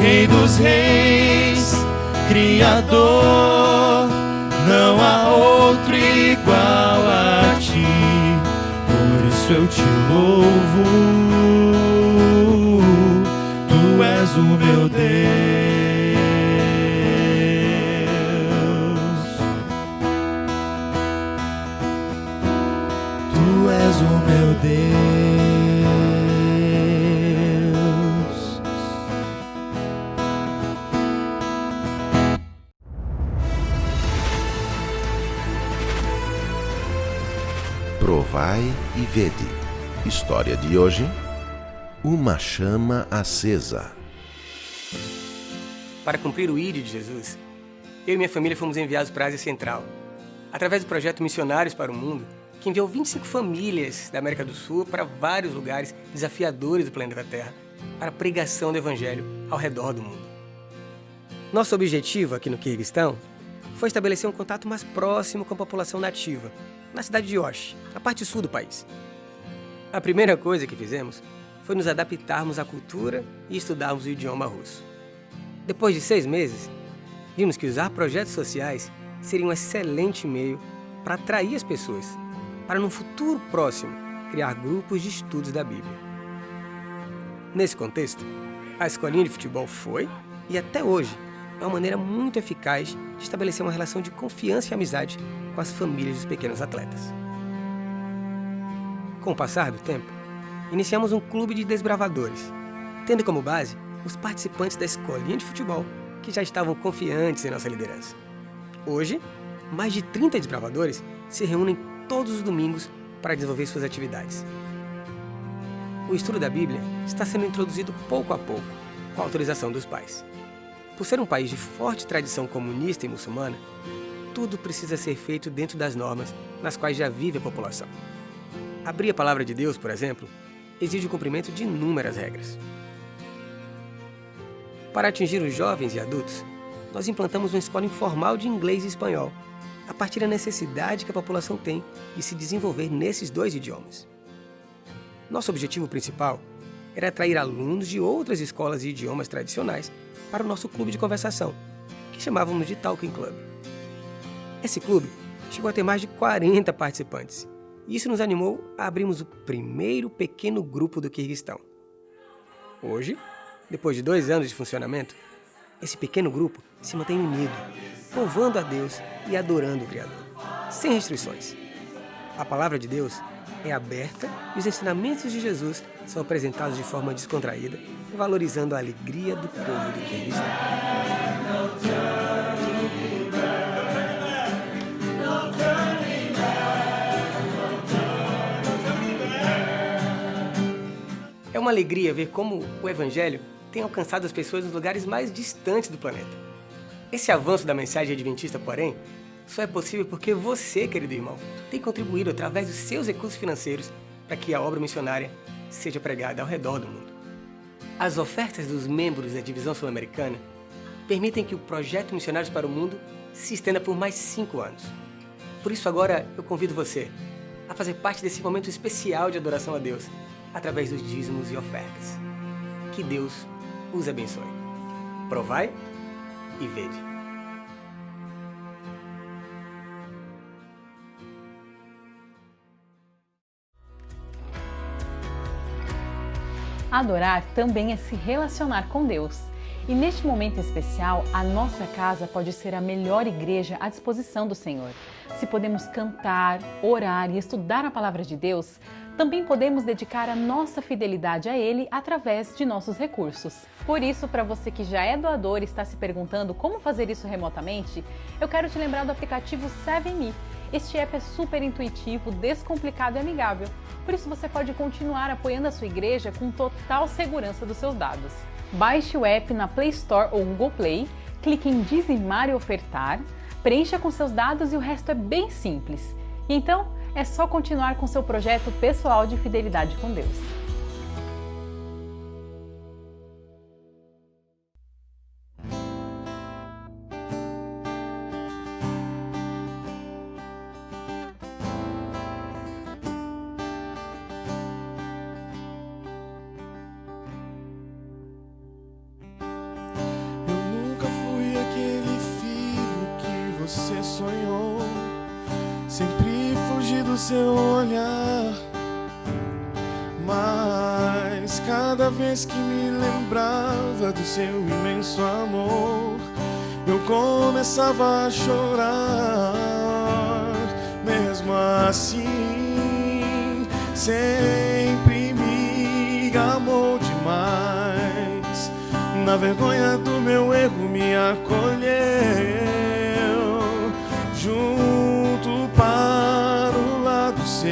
Rei dos reis, Criador, não há outro igual a ti, por isso eu te louvo. Tu és o meu Deus, tu és o meu Deus. e vede. História de hoje: uma chama acesa. Para cumprir o ídolo de Jesus, eu e minha família fomos enviados para a Ásia Central, através do projeto Missionários para o Mundo, que enviou 25 famílias da América do Sul para vários lugares desafiadores do planeta Terra, para a pregação do Evangelho ao redor do mundo. Nosso objetivo aqui no Quirguistão foi estabelecer um contato mais próximo com a população nativa, na cidade de Osh, na parte sul do país. A primeira coisa que fizemos foi nos adaptarmos à cultura e estudarmos o idioma russo. Depois de 6 meses, vimos que usar projetos sociais seria um excelente meio para atrair as pessoas, para no futuro próximo criar grupos de estudos da Bíblia. Nesse contexto, a escolinha de futebol foi, e até hoje, é uma maneira muito eficaz de estabelecer uma relação de confiança e amizade com as famílias dos pequenos atletas. Com o passar do tempo, iniciamos um clube de desbravadores, tendo como base os participantes da escolinha de futebol, que já estavam confiantes em nossa liderança. Hoje, mais de 30 desbravadores se reúnem todos os domingos para desenvolver suas atividades. O estudo da Bíblia está sendo introduzido pouco a pouco, com a autorização dos pais. Por ser um país de forte tradição comunista e muçulmana, tudo precisa ser feito dentro das normas nas quais já vive a população. Abrir a palavra de Deus, por exemplo, exige o cumprimento de inúmeras regras. Para atingir os jovens e adultos, nós implantamos uma escola informal de inglês e espanhol, a partir da necessidade que a população tem de se desenvolver nesses 2 idiomas. Nosso objetivo principal era atrair alunos de outras escolas e idiomas tradicionais para o nosso clube de conversação, que chamávamos de Talking Club. Esse clube chegou a ter mais de 40 participantes, e isso nos animou a abrirmos o primeiro pequeno grupo do Quirguistão. Hoje, depois de 2 anos de funcionamento, esse pequeno grupo se mantém unido, louvando a Deus e adorando o Criador, sem restrições. A palavra de Deus é aberta e os ensinamentos de Jesus são apresentados de forma descontraída, valorizando a alegria do povo do Quirguistão. É uma alegria ver como o Evangelho tem alcançado as pessoas nos lugares mais distantes do planeta. Esse avanço da mensagem adventista, porém, só é possível porque você, querido irmão, tem contribuído através dos seus recursos financeiros para que a obra missionária seja pregada ao redor do mundo. As ofertas dos membros da Divisão Sul-Americana permitem que o projeto Missionários para o Mundo se estenda por mais 5 anos. Por isso agora eu convido você a fazer parte desse momento especial de adoração a Deus através dos dízimos e ofertas. Que Deus os abençoe. Provai e vede. Adorar também é se relacionar com Deus. E neste momento especial, a nossa casa pode ser a melhor igreja à disposição do Senhor. Se podemos cantar, orar e estudar a palavra de Deus, também podemos dedicar a nossa fidelidade a Ele através de nossos recursos. Por isso, para você que já é doador e está se perguntando como fazer isso remotamente, eu quero te lembrar do aplicativo 7Me. Este app é super intuitivo, descomplicado e amigável. Por isso você pode continuar apoiando a sua igreja com total segurança dos seus dados. Baixe o app na Play Store ou Google Play, clique em dizimar e ofertar, preencha com seus dados e o resto é bem simples. E então, é só continuar com seu projeto pessoal de fidelidade com Deus. Você sonhou, sempre fugi do seu olhar, mas cada vez que me lembrava do seu imenso amor, eu começava a chorar. Mesmo assim, sempre me amou demais. Na vergonha do meu erro me acolheu, junto para o lado seu.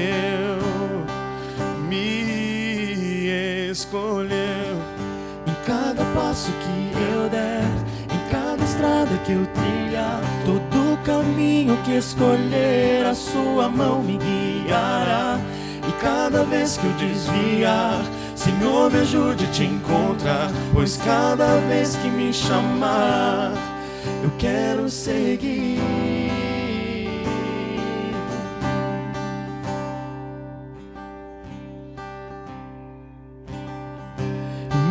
escolheu. Em cada passo que eu der, em cada estrada que eu trilhar, todo caminho que escolher, a sua mão me guiará. E cada vez que eu desviar, Senhor, me ajude a te encontrar, pois cada vez que me chamar, eu quero seguir.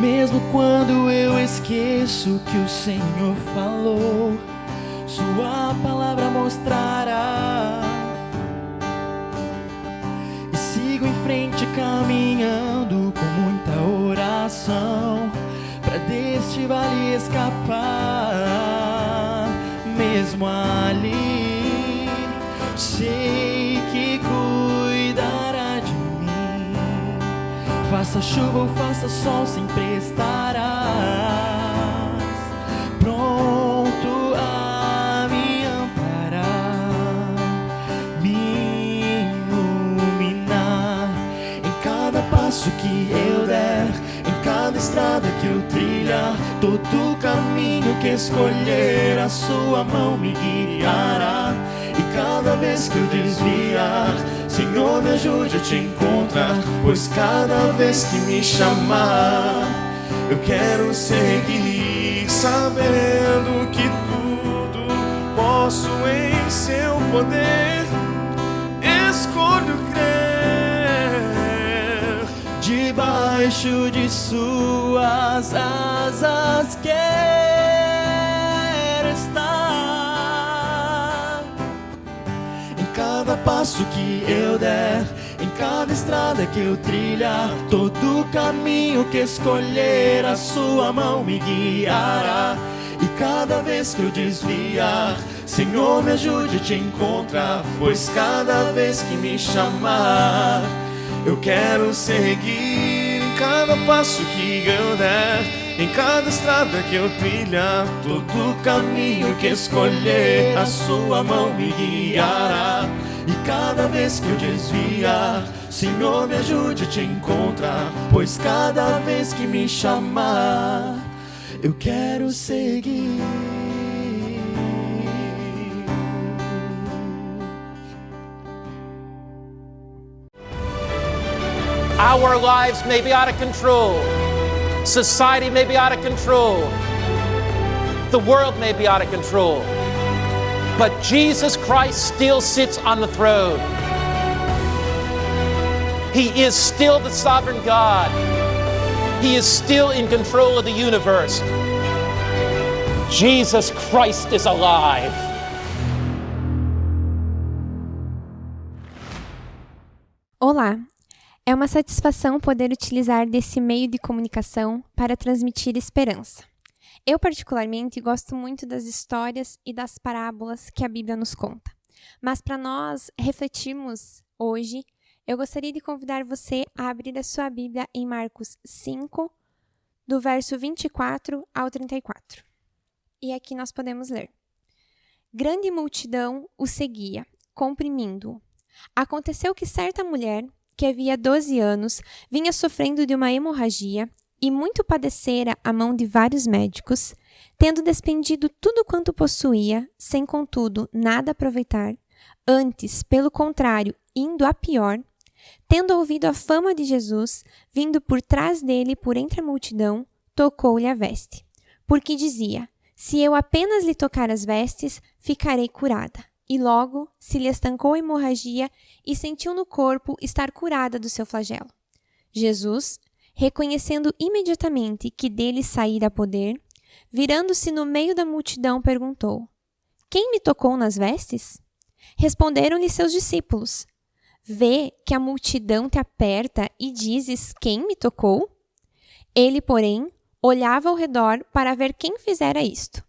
Mesmo quando eu esqueço que o Senhor falou, sua palavra mostrará. E sigo em frente caminhando com muita oração, pra deste vale escapar. Mesmo ali, sei que cuidará de mim. Faça chuva ou faça sol, sempre estarás pronto a me amparar, me iluminar. Em cada passo que eu der, em cada estrada que eu trilhar, todo caminho que escolher, a sua mão me guiará. E cada vez que eu desviar, Senhor, me ajude a te encontrar, pois cada vez que me chamar, eu quero seguir, sabendo que tudo posso em seu poder. Escolho crer, debaixo de suas asas quero estar. Em cada passo que eu der, em cada estrada que eu trilhar, todo caminho que escolher, a sua mão me guiará. E cada vez que eu desviar, Senhor, me ajude a te encontrar, pois cada vez que me chamar, eu quero seguir. Em cada passo que eu der, em cada estrada que eu trilhar, todo caminho que escolher, a sua mão me guiará. E cada vez que eu desviar, Senhor, me ajude a te encontrar, pois cada vez que me chamar, eu quero seguir. Our lives may be out of control. Society may be out of control. The world may be out of control. But Jesus Christ still sits on the throne. He is still the sovereign God. He is still in control of the universe. Jesus Christ is alive. Olá! É uma satisfação poder utilizar desse meio de comunicação para transmitir esperança. Eu, particularmente, gosto muito das histórias e das parábolas que a Bíblia nos conta. Mas para nós refletirmos hoje, eu gostaria de convidar você a abrir a sua Bíblia em Marcos 5, do verso 24 ao 34. E aqui nós podemos ler. Grande multidão o seguia, comprimindo-o. Aconteceu que certa mulher, que havia 12 anos, vinha sofrendo de uma hemorragia e muito padecera à mão de vários médicos, tendo despendido tudo quanto possuía, sem contudo nada aproveitar, antes, pelo contrário, indo a pior, tendo ouvido a fama de Jesus, vindo por trás dele por entre a multidão, tocou-lhe a veste, porque dizia, se eu apenas lhe tocar as vestes, ficarei curada. E logo se lhe estancou a hemorragia e sentiu no corpo estar curada do seu flagelo. Jesus, reconhecendo imediatamente que dele saíra poder, virando-se no meio da multidão, perguntou, quem me tocou nas vestes? Responderam-lhe seus discípulos, vê que a multidão te aperta e dizes, quem me tocou? Ele, porém, olhava ao redor para ver quem fizera isto.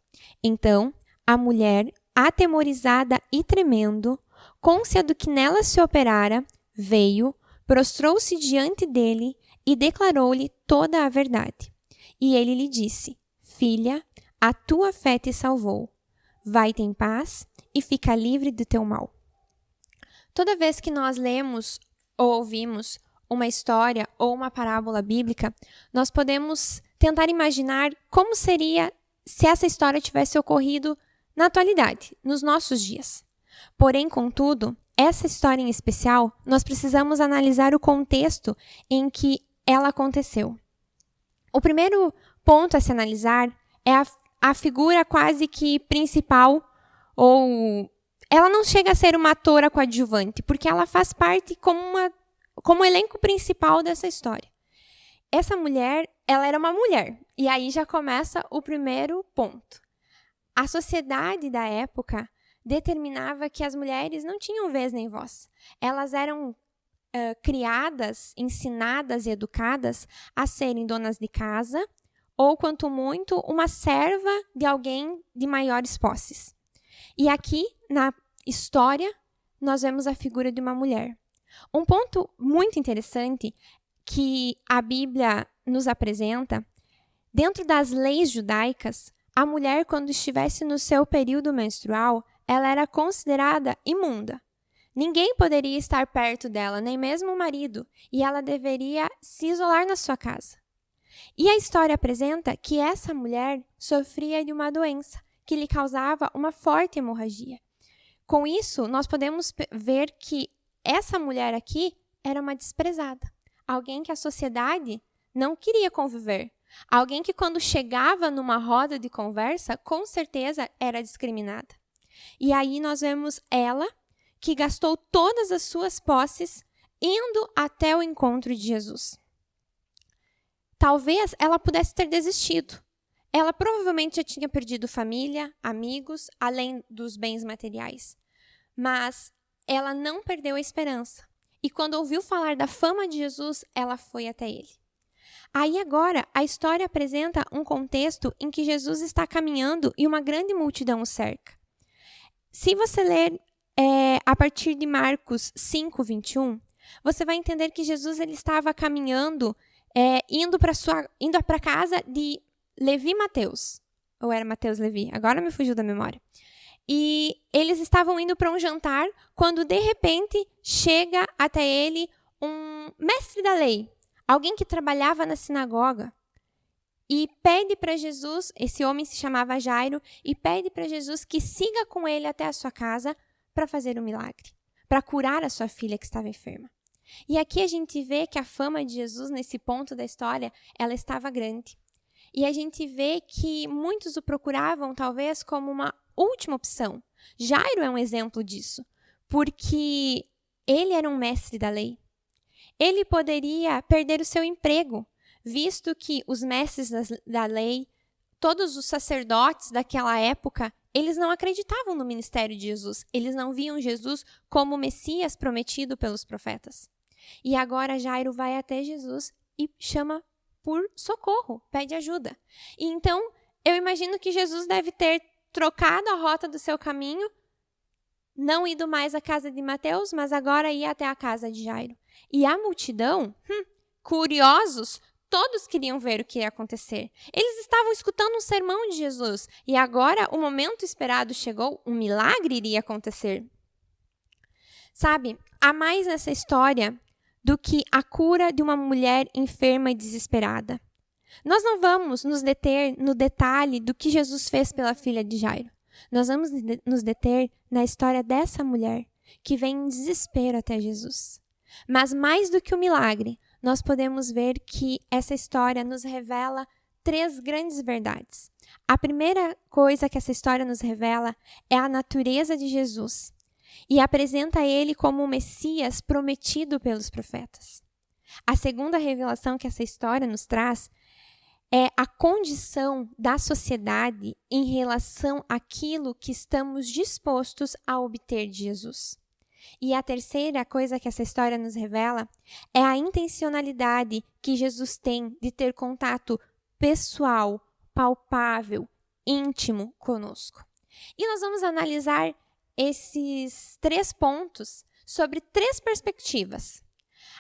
Então, a mulher, atemorizada e tremendo, cônscia do que nela se operara, veio, prostrou-se diante dele e declarou-lhe toda a verdade. E ele lhe disse, filha, a tua fé te salvou. Vai-te em paz e fica livre do teu mal. Toda vez que nós lemos ou ouvimos uma história ou uma parábola bíblica, nós podemos tentar imaginar como seria se essa história tivesse ocorrido na atualidade, nos nossos dias. Porém, contudo, essa história em especial, nós precisamos analisar o contexto em que ela aconteceu. O primeiro ponto a se analisar é a figura quase que principal, ou ela não chega a ser uma atora coadjuvante, porque ela faz parte como elenco principal dessa história. Essa mulher, ela era uma mulher, e aí já começa o primeiro ponto. A sociedade da época determinava que as mulheres não tinham vez nem voz. Elas eram criadas, ensinadas e educadas a serem donas de casa ou, quanto muito, uma serva de alguém de maiores posses. E aqui, na história, nós vemos a figura de uma mulher. Um ponto muito interessante que a Bíblia nos apresenta, dentro das leis judaicas, a mulher, quando estivesse no seu período menstrual, ela era considerada imunda. Ninguém poderia estar perto dela, nem mesmo o marido, e ela deveria se isolar na sua casa. E a história apresenta que essa mulher sofria de uma doença que lhe causava uma forte hemorragia. Com isso, nós podemos ver que essa mulher aqui era uma desprezada, alguém que a sociedade não queria conviver, alguém que, quando chegava numa roda de conversa, com certeza era discriminada. E aí nós vemos ela, que gastou todas as suas posses indo até o encontro de Jesus. Talvez ela pudesse ter desistido. Ela provavelmente já tinha perdido família, amigos, além dos bens materiais. Mas ela não perdeu a esperança. E quando ouviu falar da fama de Jesus, ela foi até ele. Aí agora, a história apresenta um contexto em que Jesus está caminhando e uma grande multidão o cerca. Se você ler a partir de Marcos 5, 21, você vai entender que Jesus ele estava caminhando, indo para a casa de Levi e Mateus. Ou era Mateus e Levi? Agora me fugiu da memória. E eles estavam indo para um jantar, quando de repente chega até ele um mestre da lei, alguém que trabalhava na sinagoga, e pede para Jesus, esse homem se chamava Jairo, e pede para Jesus que siga com ele até a sua casa para fazer um milagre, para curar a sua filha que estava enferma. E aqui a gente vê que a fama de Jesus, nesse ponto da história, ela estava grande. E a gente vê que muitos o procuravam, talvez, como uma última opção. Jairo é um exemplo disso, porque ele era um mestre da lei. Ele poderia perder o seu emprego, visto que os mestres da lei, todos os sacerdotes daquela época, eles não acreditavam no ministério de Jesus. Eles não viam Jesus como o Messias prometido pelos profetas. E agora Jairo vai até Jesus e chama por socorro, pede ajuda. E então, eu imagino que Jesus deve ter trocado a rota do seu caminho, não ido mais à casa de Mateus, mas agora ia até a casa de Jairo. E a multidão, curiosos, todos queriam ver o que ia acontecer. Eles estavam escutando um sermão de Jesus. E agora o momento esperado chegou, um milagre iria acontecer. Sabe, há mais nessa história do que a cura de uma mulher enferma e desesperada. Nós não vamos nos deter no detalhe do que Jesus fez pela filha de Jairo. Nós vamos nos deter na história dessa mulher que vem em desespero até Jesus. Mas mais do que o milagre, nós podemos ver que essa história nos revela 3 grandes verdades. A primeira coisa que essa história nos revela é a natureza de Jesus e apresenta ele como o Messias prometido pelos profetas. A segunda revelação que essa história nos traz é a condição da sociedade em relação àquilo que estamos dispostos a obter de Jesus. E a terceira coisa que essa história nos revela é a intencionalidade que Jesus tem de ter contato pessoal, palpável, íntimo conosco. E nós vamos analisar esses 3 pontos sobre 3 perspectivas.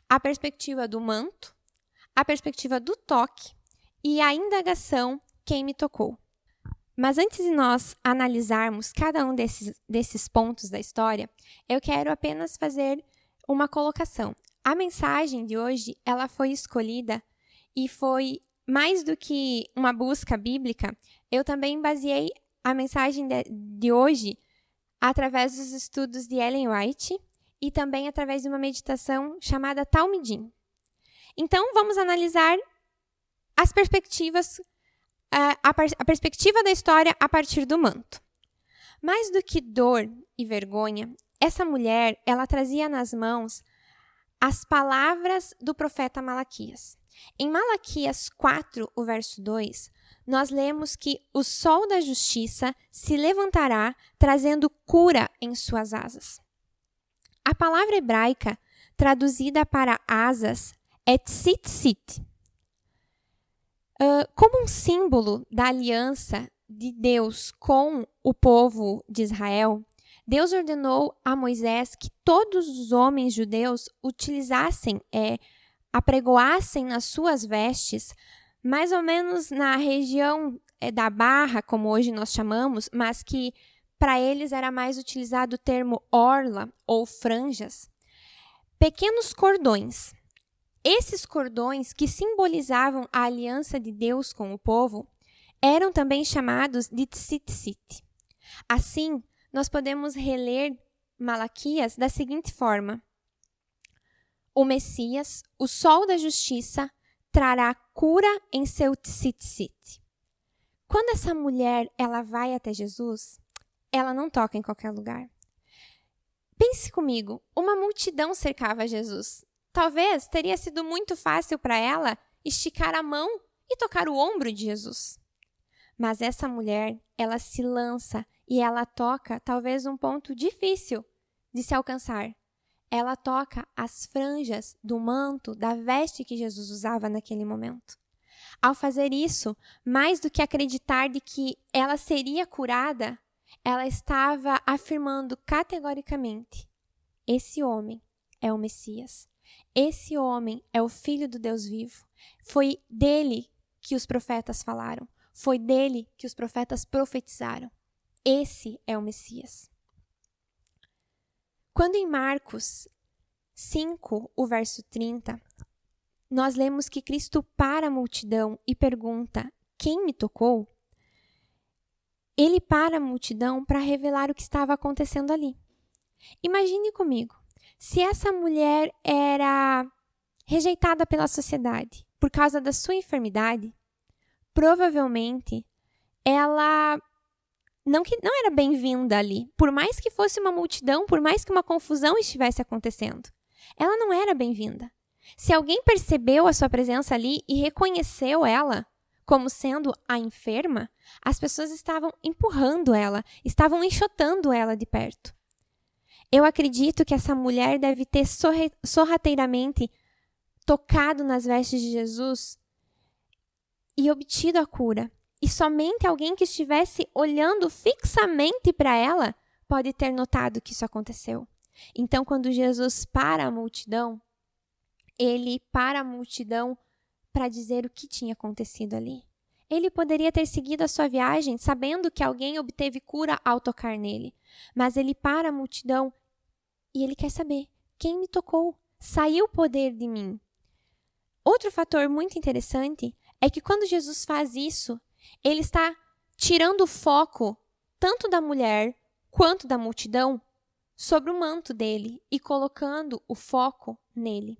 A perspectiva do manto, a perspectiva do toque e a indagação quem me tocou. Mas antes de nós analisarmos cada um desses pontos da história, eu quero apenas fazer uma colocação. A mensagem de hoje, ela foi escolhida e foi mais do que uma busca bíblica. Eu também baseei a mensagem de hoje através dos estudos de Ellen White e também através de uma meditação chamada Talmidim. Então, vamos analisar as perspectivas, a perspectiva da história a partir do manto. Mais do que dor e vergonha, essa mulher, ela trazia nas mãos as palavras do profeta Malaquias. Em Malaquias 4, o verso 2, nós lemos que o sol da justiça se levantará, trazendo cura em suas asas. A palavra hebraica traduzida para asas é tzitzit. Como um símbolo da aliança de Deus com o povo de Israel, Deus ordenou a Moisés que todos os homens judeus utilizassem, apregoassem nas suas vestes, mais ou menos na região da barra, como hoje nós chamamos, mas que para eles era mais utilizado o termo orla ou franjas, pequenos cordões. Esses cordões que simbolizavam a aliança de Deus com o povo eram também chamados de tzitzit. Assim, nós podemos reler Malaquias da seguinte forma: o Messias, o sol da justiça, trará cura em seu tzitzit. Quando essa mulher ela vai até Jesus, ela não toca em qualquer lugar. Pense comigo, uma multidão cercava Jesus. Talvez teria sido muito fácil para ela esticar a mão e tocar o ombro de Jesus. Mas essa mulher, ela se lança e ela toca talvez um ponto difícil de se alcançar. Ela toca as franjas do manto, da veste que Jesus usava naquele momento. Ao fazer isso, mais do que acreditar de que ela seria curada, ela estava afirmando categoricamente: esse homem é o Messias. Esse homem é o Filho do Deus vivo. Foi dele que os profetas falaram. Foi dele que os profetas profetizaram. Esse é o Messias. Quando em Marcos 5, o verso 30, nós lemos que Cristo para a multidão e pergunta: quem me tocou? Ele para a multidão para revelar o que estava acontecendo ali. Imagine comigo, se essa mulher era rejeitada pela sociedade por causa da sua enfermidade, provavelmente ela não era bem-vinda ali. Por mais que fosse uma multidão, por mais que uma confusão estivesse acontecendo, ela não era bem-vinda. Se alguém percebeu a sua presença ali e reconheceu ela como sendo a enferma, as pessoas estavam empurrando ela, estavam enxotando ela de perto. Eu acredito que essa mulher deve ter sorrateiramente tocado nas vestes de Jesus e obtido a cura. E somente alguém que estivesse olhando fixamente para ela pode ter notado que isso aconteceu. Então, quando Jesus para a multidão, ele para a multidão para dizer o que tinha acontecido ali. Ele poderia ter seguido a sua viagem sabendo que alguém obteve cura ao tocar nele. Mas ele para a multidão e ele quer saber: quem me tocou? Saiu o poder de mim. Outro fator muito interessante é que quando Jesus faz isso, ele está tirando o foco tanto da mulher quanto da multidão sobre o manto dele e colocando o foco nele.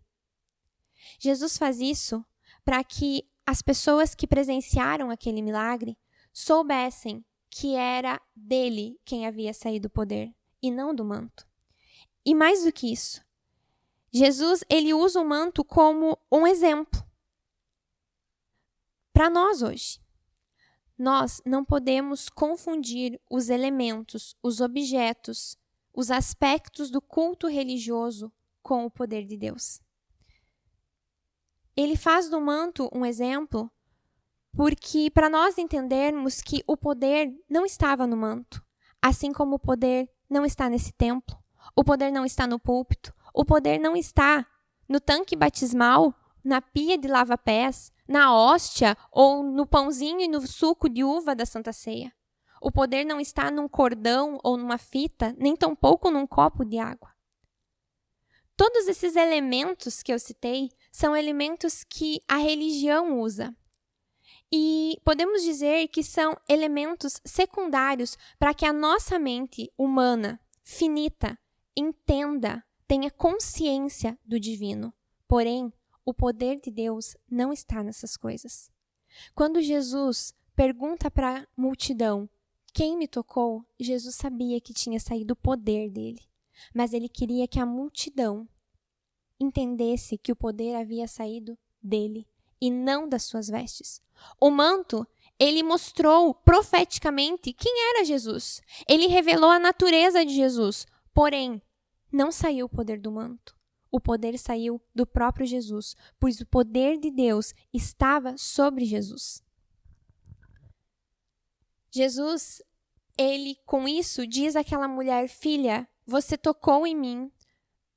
Jesus faz isso para que as pessoas que presenciaram aquele milagre soubessem que era dele quem havia saído o poder e não do manto. E mais do que isso, Jesus ele usa o manto como um exemplo para nós hoje. Nós não podemos confundir os elementos, os objetos, os aspectos do culto religioso com o poder de Deus. Ele faz do manto um exemplo porque para nós entendermos que o poder não estava no manto, assim como o poder não está nesse templo, o poder não está no púlpito, o poder não está no tanque batismal, na pia de lava-pés, na hóstia ou no pãozinho e no suco de uva da Santa Ceia. O poder não está num cordão ou numa fita, nem tampouco num copo de água. Todos esses elementos que eu citei são elementos que a religião usa. E podemos dizer que são elementos secundários para que a nossa mente humana, finita, entenda, tenha consciência do divino. Porém, o poder de Deus não está nessas coisas. Quando Jesus pergunta para a multidão quem me tocou, Jesus sabia que tinha saído o poder dele. Mas ele queria que a multidão entendesse que o poder havia saído dele e não das suas vestes. O manto, ele mostrou profeticamente quem era Jesus. Ele revelou a natureza de Jesus. Porém, não saiu o poder do manto. O poder saiu do próprio Jesus, pois o poder de Deus estava sobre Jesus. Jesus, ele com isso diz àquela mulher: filha, você tocou em mim,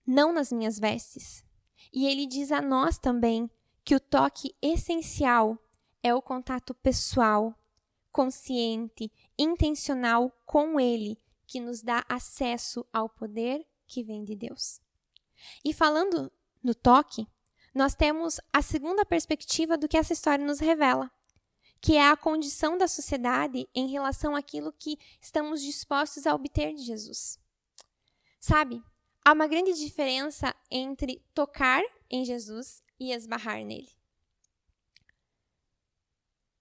não nas minhas vestes. E ele diz a nós também que o toque essencial é o contato pessoal, consciente, intencional com ele, que nos dá acesso ao poder que vem de Deus. E falando no toque, nós temos a segunda perspectiva do que essa história nos revela, que é a condição da sociedade em relação àquilo que estamos dispostos a obter de Jesus. Sabe, há uma grande diferença entre tocar em Jesus e esbarrar nele.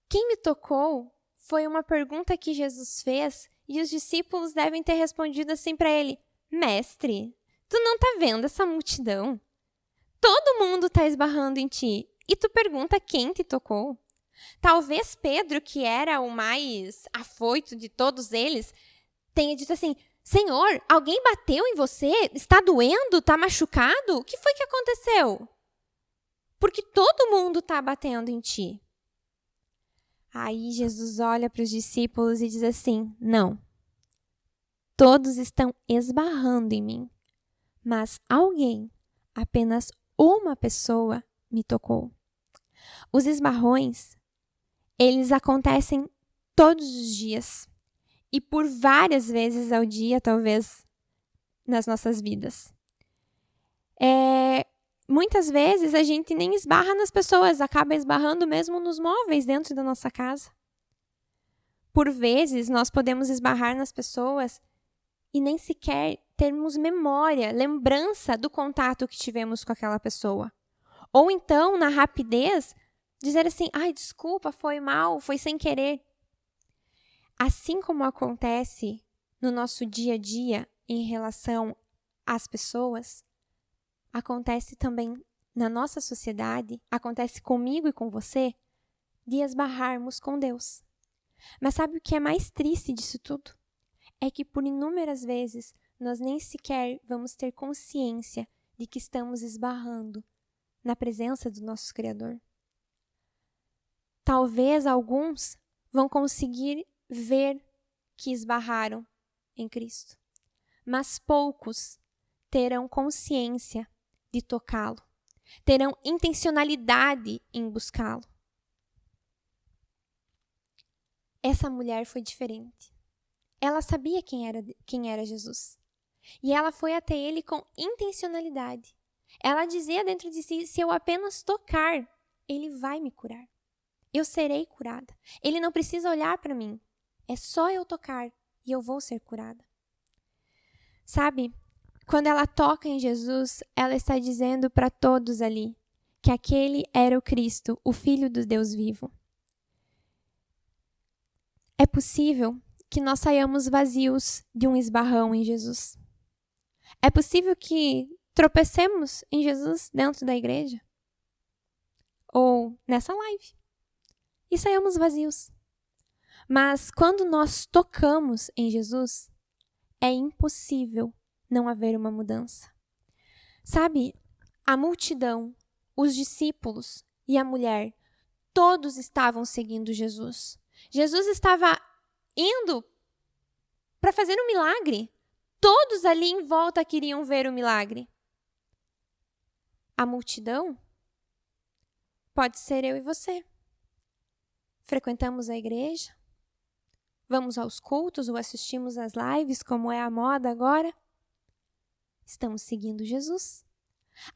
Quem me tocou foi uma pergunta que Jesus fez e os discípulos devem ter respondido assim para ele: mestre, tu não tá vendo essa multidão? Todo mundo está esbarrando em ti e tu pergunta quem te tocou. Talvez Pedro, que era o mais afoito de todos eles, tenha dito assim: Senhor, alguém bateu em você? Está doendo? Está machucado? O que foi que aconteceu? Porque todo mundo está batendo em ti. Aí Jesus olha para os discípulos e diz assim: não, todos estão esbarrando em mim, mas alguém, apenas uma pessoa, me tocou. Os esbarrões, eles acontecem todos os dias e por várias vezes ao dia, talvez, nas nossas vidas. Muitas vezes a gente nem esbarra nas pessoas, acaba esbarrando mesmo nos móveis dentro da nossa casa. Por vezes, nós podemos esbarrar nas pessoas e nem sequer termos memória, lembrança do contato que tivemos com aquela pessoa. Ou então, na rapidez, dizer assim: ai, desculpa, foi mal, foi sem querer. Assim como acontece no nosso dia a dia em relação às pessoas, acontece também na nossa sociedade, acontece comigo e com você, de esbarrarmos com Deus. Mas sabe o que é mais triste disso tudo? É que por inúmeras vezes nós nem sequer vamos ter consciência de que estamos esbarrando na presença do nosso Criador. Talvez alguns vão conseguir ver que esbarraram em Cristo, mas poucos terão consciência de tocá-lo, terão intencionalidade em buscá-lo. Essa mulher foi diferente. Ela sabia quem era Jesus. E ela foi até ele com intencionalidade. Ela dizia dentro de si: se eu apenas tocar, ele vai me curar. Eu serei curada. Ele não precisa olhar para mim. É só eu tocar e eu vou ser curada. Sabe, quando ela toca em Jesus, ela está dizendo para todos ali que aquele era o Cristo, o Filho do Deus vivo. É possível que nós saiamos vazios de um esbarrão em Jesus. É possível que tropecemos em Jesus dentro da igreja ou nessa live e saiamos vazios. Mas quando nós tocamos em Jesus, é impossível não haver uma mudança. Sabe, a multidão, os discípulos e a mulher, todos estavam seguindo Jesus. Jesus estava indo para fazer um milagre. Todos ali em volta queriam ver o milagre. A multidão pode ser eu e você. Frequentamos a igreja, vamos aos cultos ou assistimos às lives, como é a moda agora. Estamos seguindo Jesus.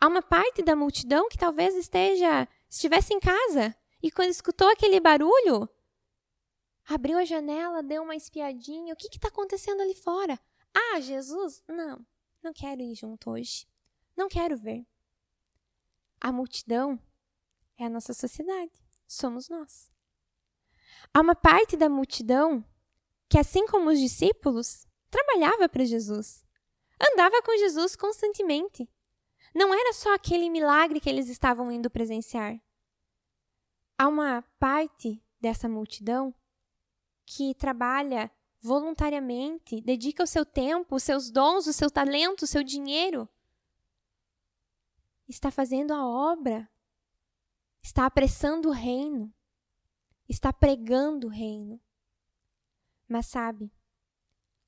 Há uma parte da multidão que talvez estivesse em casa e quando escutou aquele barulho, abriu a janela, deu uma espiadinha. O que está acontecendo ali fora? Ah, Jesus? Não quero ir junto hoje. Não quero ver. A multidão é a nossa sociedade. Somos nós. Há uma parte da multidão que, assim como os discípulos, trabalhava para Jesus. Andava com Jesus constantemente. Não era só aquele milagre que eles estavam indo presenciar. Há uma parte dessa multidão que trabalha voluntariamente, dedica o seu tempo, os seus dons, o seu talento, o seu dinheiro. Está fazendo a obra. Está apressando o reino. Está pregando o reino. Mas sabe,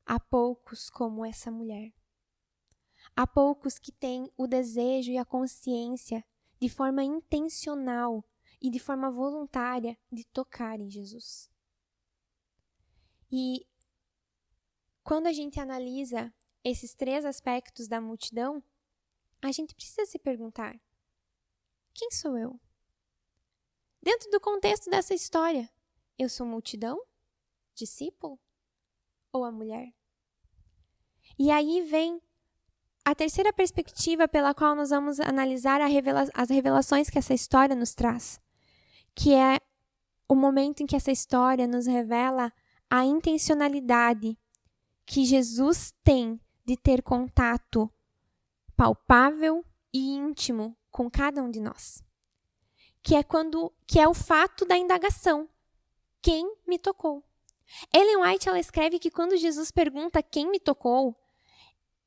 há poucos como essa mulher. Há poucos que têm o desejo e a consciência, de forma intencional e de forma voluntária, de tocar em Jesus. E quando a gente analisa esses 3 aspectos da multidão, a gente precisa se perguntar: quem sou eu? Dentro do contexto dessa história, eu sou multidão? Discípulo? Ou a mulher? E aí vem a terceira perspectiva pela qual nós vamos analisar as revelações que essa história nos traz, que é o momento em que essa história nos revela a intencionalidade que Jesus tem de ter contato palpável e íntimo com cada um de nós. Que é o fato da indagação. Quem me tocou? Ellen White, ela escreve que quando Jesus pergunta quem me tocou,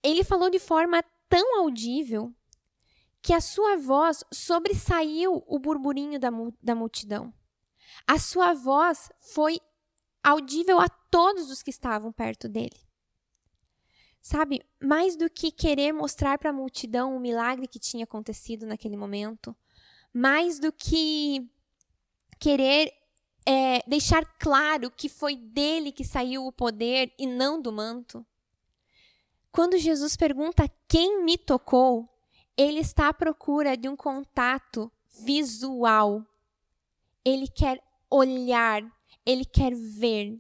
ele falou de forma tão audível que a sua voz sobressaiu o burburinho da multidão. A sua voz foi audível a todos os que estavam perto dele. Sabe, mais do que querer mostrar para a multidão o milagre que tinha acontecido naquele momento, mais do que querer deixar claro que foi dele que saiu o poder e não do manto, quando Jesus pergunta quem me tocou, ele está à procura de um contato visual. Ele quer olhar, ele quer ver.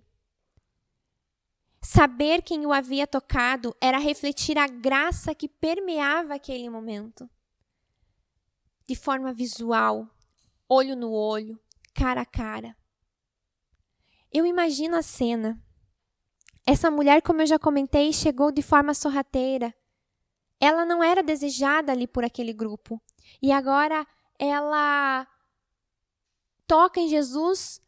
Saber quem o havia tocado era refletir a graça que permeava aquele momento. De forma visual, olho no olho, cara a cara. Eu imagino a cena. Essa mulher, como eu já comentei, chegou de forma sorrateira. Ela não era desejada ali por aquele grupo. E agora ela toca em Jesus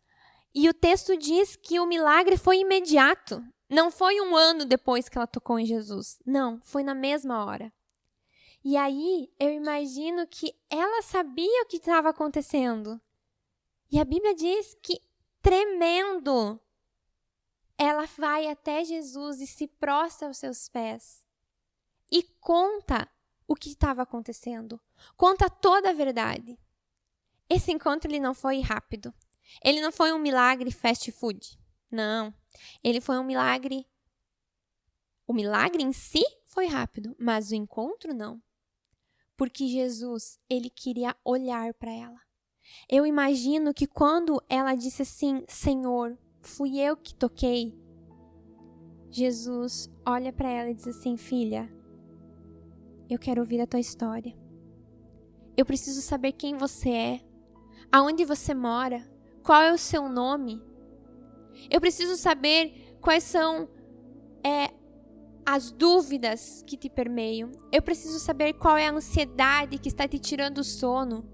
e o texto diz que o milagre foi imediato. Não foi 1 ano depois que ela tocou em Jesus. Não, foi na mesma hora. E aí eu imagino que ela sabia o que estava acontecendo. E a Bíblia diz que, tremendo, ela vai até Jesus e se prostra aos seus pés. E conta o que estava acontecendo. Conta toda a verdade. Esse encontro ele não foi rápido. Ele não foi um milagre fast food. Não. Ele foi um milagre. O milagre em si foi rápido, mas o encontro não. Porque Jesus, ele queria olhar para ela. Eu imagino que quando ela disse assim, Senhor, fui eu que toquei, Jesus olha para ela e diz assim, filha, eu quero ouvir a tua história. Eu preciso saber quem você é, aonde você mora, qual é o seu nome. Eu preciso saber quais são as dúvidas que te permeiam. Eu preciso saber qual é a ansiedade que está te tirando o sono.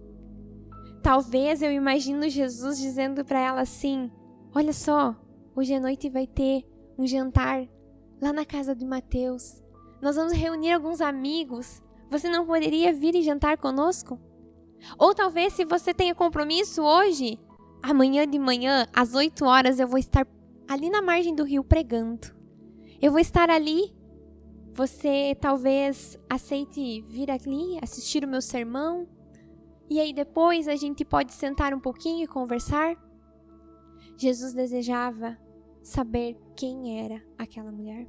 Talvez eu imagino Jesus dizendo para ela assim, olha só, hoje à noite vai ter um jantar lá na casa de Mateus. Nós vamos reunir alguns amigos. Você não poderia vir e jantar conosco? Ou talvez se você tenha compromisso hoje, amanhã de manhã, às 8 horas, eu vou estar ali na margem do rio pregando. Eu vou estar ali. Você talvez aceite vir ali, assistir o meu sermão. E aí depois a gente pode sentar um pouquinho e conversar. Jesus desejava saber quem era aquela mulher.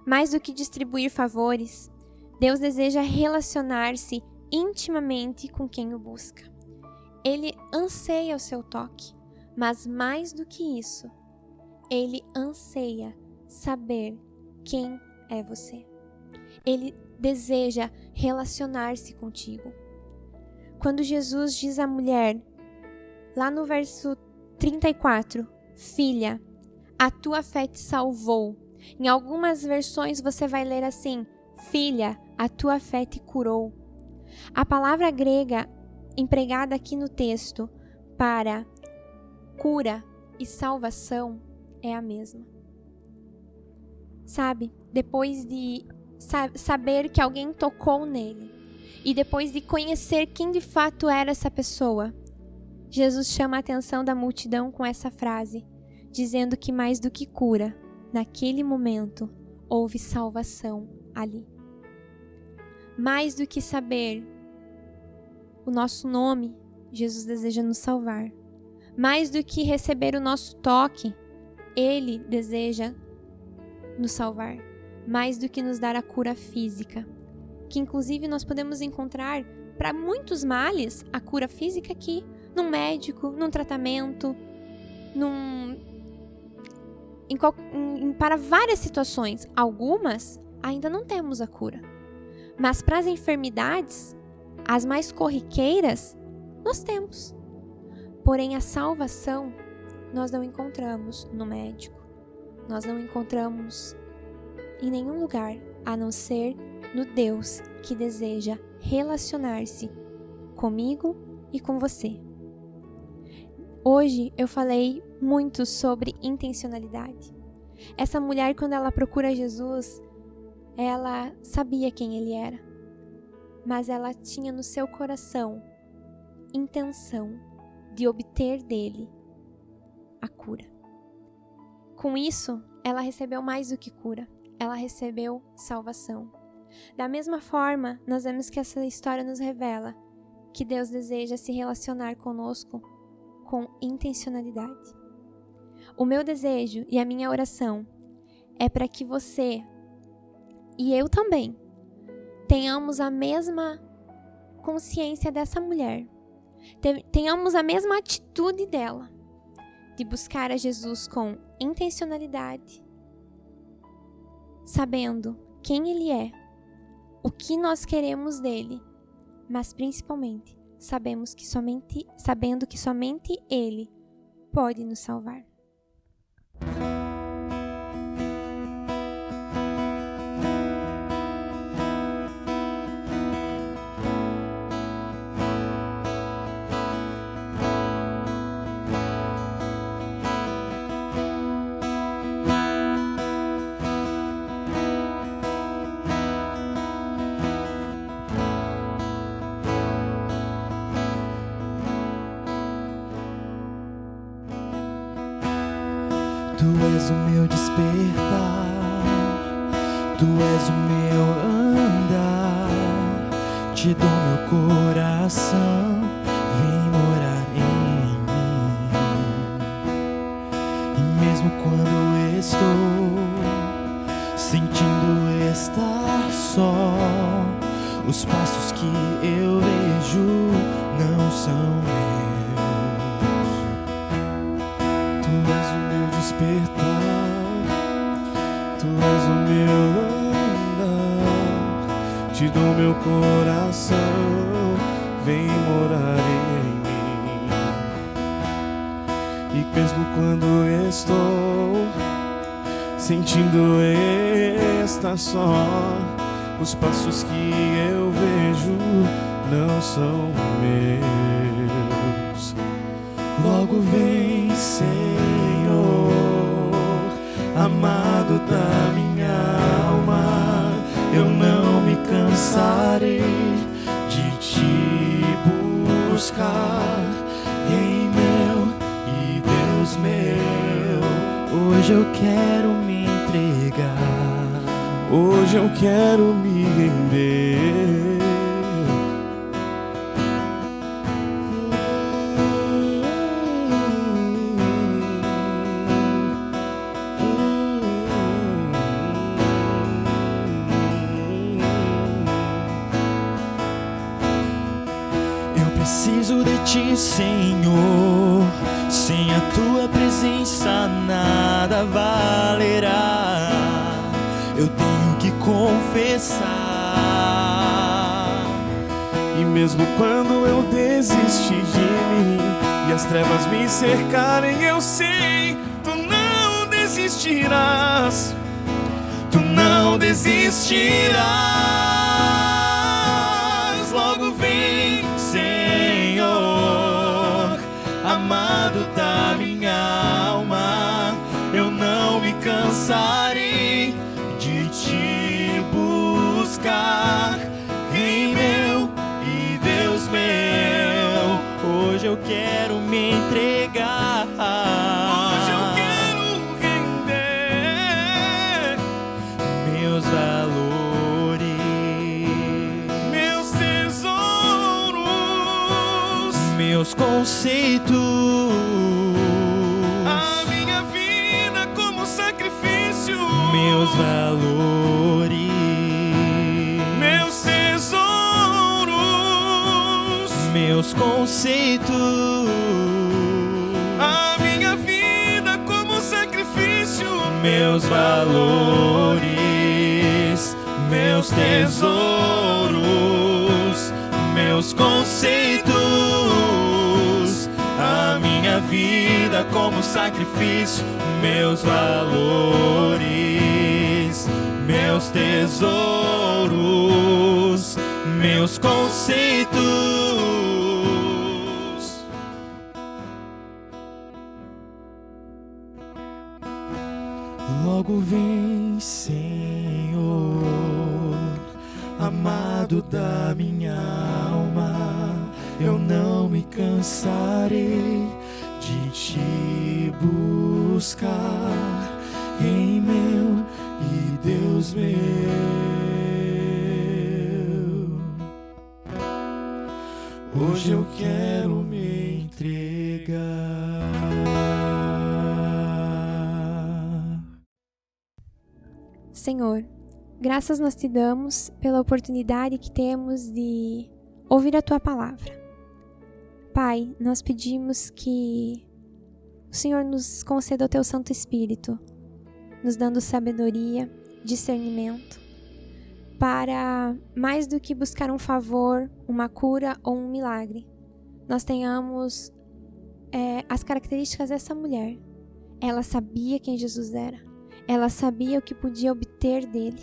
Mais do que distribuir favores, Deus deseja relacionar-se intimamente com quem o busca. Ele anseia o seu toque, mas mais do que isso, ele anseia saber quem é você. Ele deseja relacionar-se contigo. Quando Jesus diz à mulher, lá no verso 34, filha, a tua fé te salvou. Em algumas versões você vai ler assim, filha, a tua fé te curou. A palavra grega empregada aqui no texto para cura e salvação é a mesma. Sabe, depois de saber que alguém tocou nele e depois de conhecer quem de fato era essa pessoa, Jesus chama a atenção da multidão com essa frase, dizendo que mais do que cura, naquele momento houve salvação ali. Mais do que saber o nosso nome, Jesus deseja nos salvar. Mais do que receber o nosso toque, Ele deseja nos salvar. Mais do que nos dar a cura física, que inclusive nós podemos encontrar para muitos males a cura física aqui, num médico, num tratamento, para várias situações. Algumas ainda não temos a cura, mas para as enfermidades, as mais corriqueiras, nós temos. Porém, a salvação nós não encontramos no médico, nós não encontramos em nenhum lugar, a não ser no Deus que deseja relacionar-se comigo e com você. Hoje eu falei muito sobre intencionalidade. Essa mulher, quando ela procura Jesus, ela sabia quem ele era, mas ela tinha no seu coração intenção de obter dele a cura. Com isso, ela recebeu mais do que cura. Ela recebeu salvação. Da mesma forma, nós vemos que essa história nos revela que Deus deseja se relacionar conosco com intencionalidade. O meu desejo e a minha oração é para que você e eu também tenhamos a mesma consciência dessa mulher, tenhamos a mesma atitude dela, de buscar a Jesus com intencionalidade, sabendo quem Ele é, o que nós queremos dele, mas principalmente sabendo que somente Ele pode nos salvar. Tu és o meu despertar, Tu és o meu andar, Te dou meu coração, vem morar em mim. E mesmo quando estou sentindo estar só, os passos que eu vejo não são meus. Tu és o meu despertar, Tu és o meu andar, Te dou meu coração, vem morar em mim. E mesmo quando estou sentindo estar só, os passos que eu vejo não são meus. Logo vem, Senhor, amado da minha alma, eu não me cansarei de te buscar. Rei meu e Deus meu, hoje eu quero me entregar, hoje eu quero me render. preciso de ti, Senhor. Sem a tua presença nada valerá. Eu tenho que confessar. E mesmo quando eu desistir de mim e as trevas me cercarem, eu sei, tu não desistirás. Tu não desistirás. Logo vem, Senhor, amado da minha alma. Eu não me cansarei de te buscar. Rei meu e Deus meu, hoje eu quero me entregar. Hoje eu quero render meus valores, meus tesouros, meus conceitos, a minha vida como sacrifício, meus valores, meus tesouros, meus conceitos, a minha vida como sacrifício, meus valores, meus tesouros, meus conceitos, a minha vida como sacrifício, meus valores, meus tesouros, meus conceitos. Logo vem, Senhor, amado da minha alma. Eu não me cansarei de te buscar, Rei meu e Deus meu. Hoje eu quero me entregar. Senhor, graças nós te damos pela oportunidade que temos de ouvir a Tua Palavra. Pai, nós pedimos que o Senhor nos conceda o Teu Santo Espírito, nos dando sabedoria, discernimento, para, mais do que buscar um favor, uma cura ou um milagre, nós tenhamos as características dessa mulher. Ela sabia quem Jesus era. Ela sabia o que podia obter dele.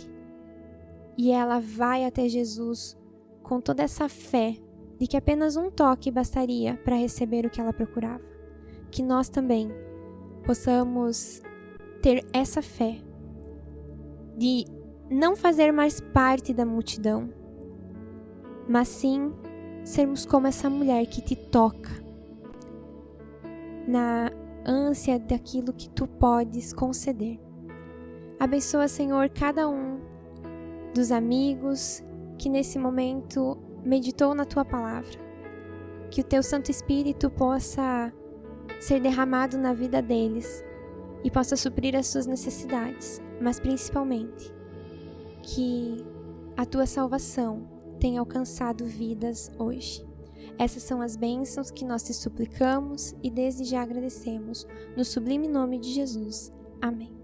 E ela vai até Jesus com toda essa fé de que apenas um toque bastaria para receber o que ela procurava. Que nós também possamos ter essa fé de não fazer mais parte da multidão, mas sim sermos como essa mulher que te toca na ânsia daquilo que tu podes conceder. Abençoa, Senhor, cada um dos amigos que nesse momento meditou na Tua Palavra. Que o Teu Santo Espírito possa ser derramado na vida deles e possa suprir as suas necessidades, mas principalmente que a Tua salvação tenha alcançado vidas hoje. Essas são as bênçãos que nós te suplicamos e desde já agradecemos, no sublime nome de Jesus. Amém.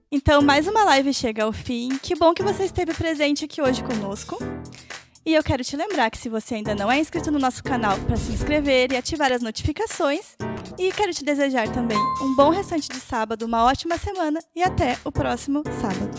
Então, mais uma live chega ao fim. Que bom que você esteve presente aqui hoje conosco. E eu quero te lembrar que se você ainda não é inscrito no nosso canal, para se inscrever e ativar as notificações. E quero te desejar também um bom restante de sábado, uma ótima semana e até o próximo sábado.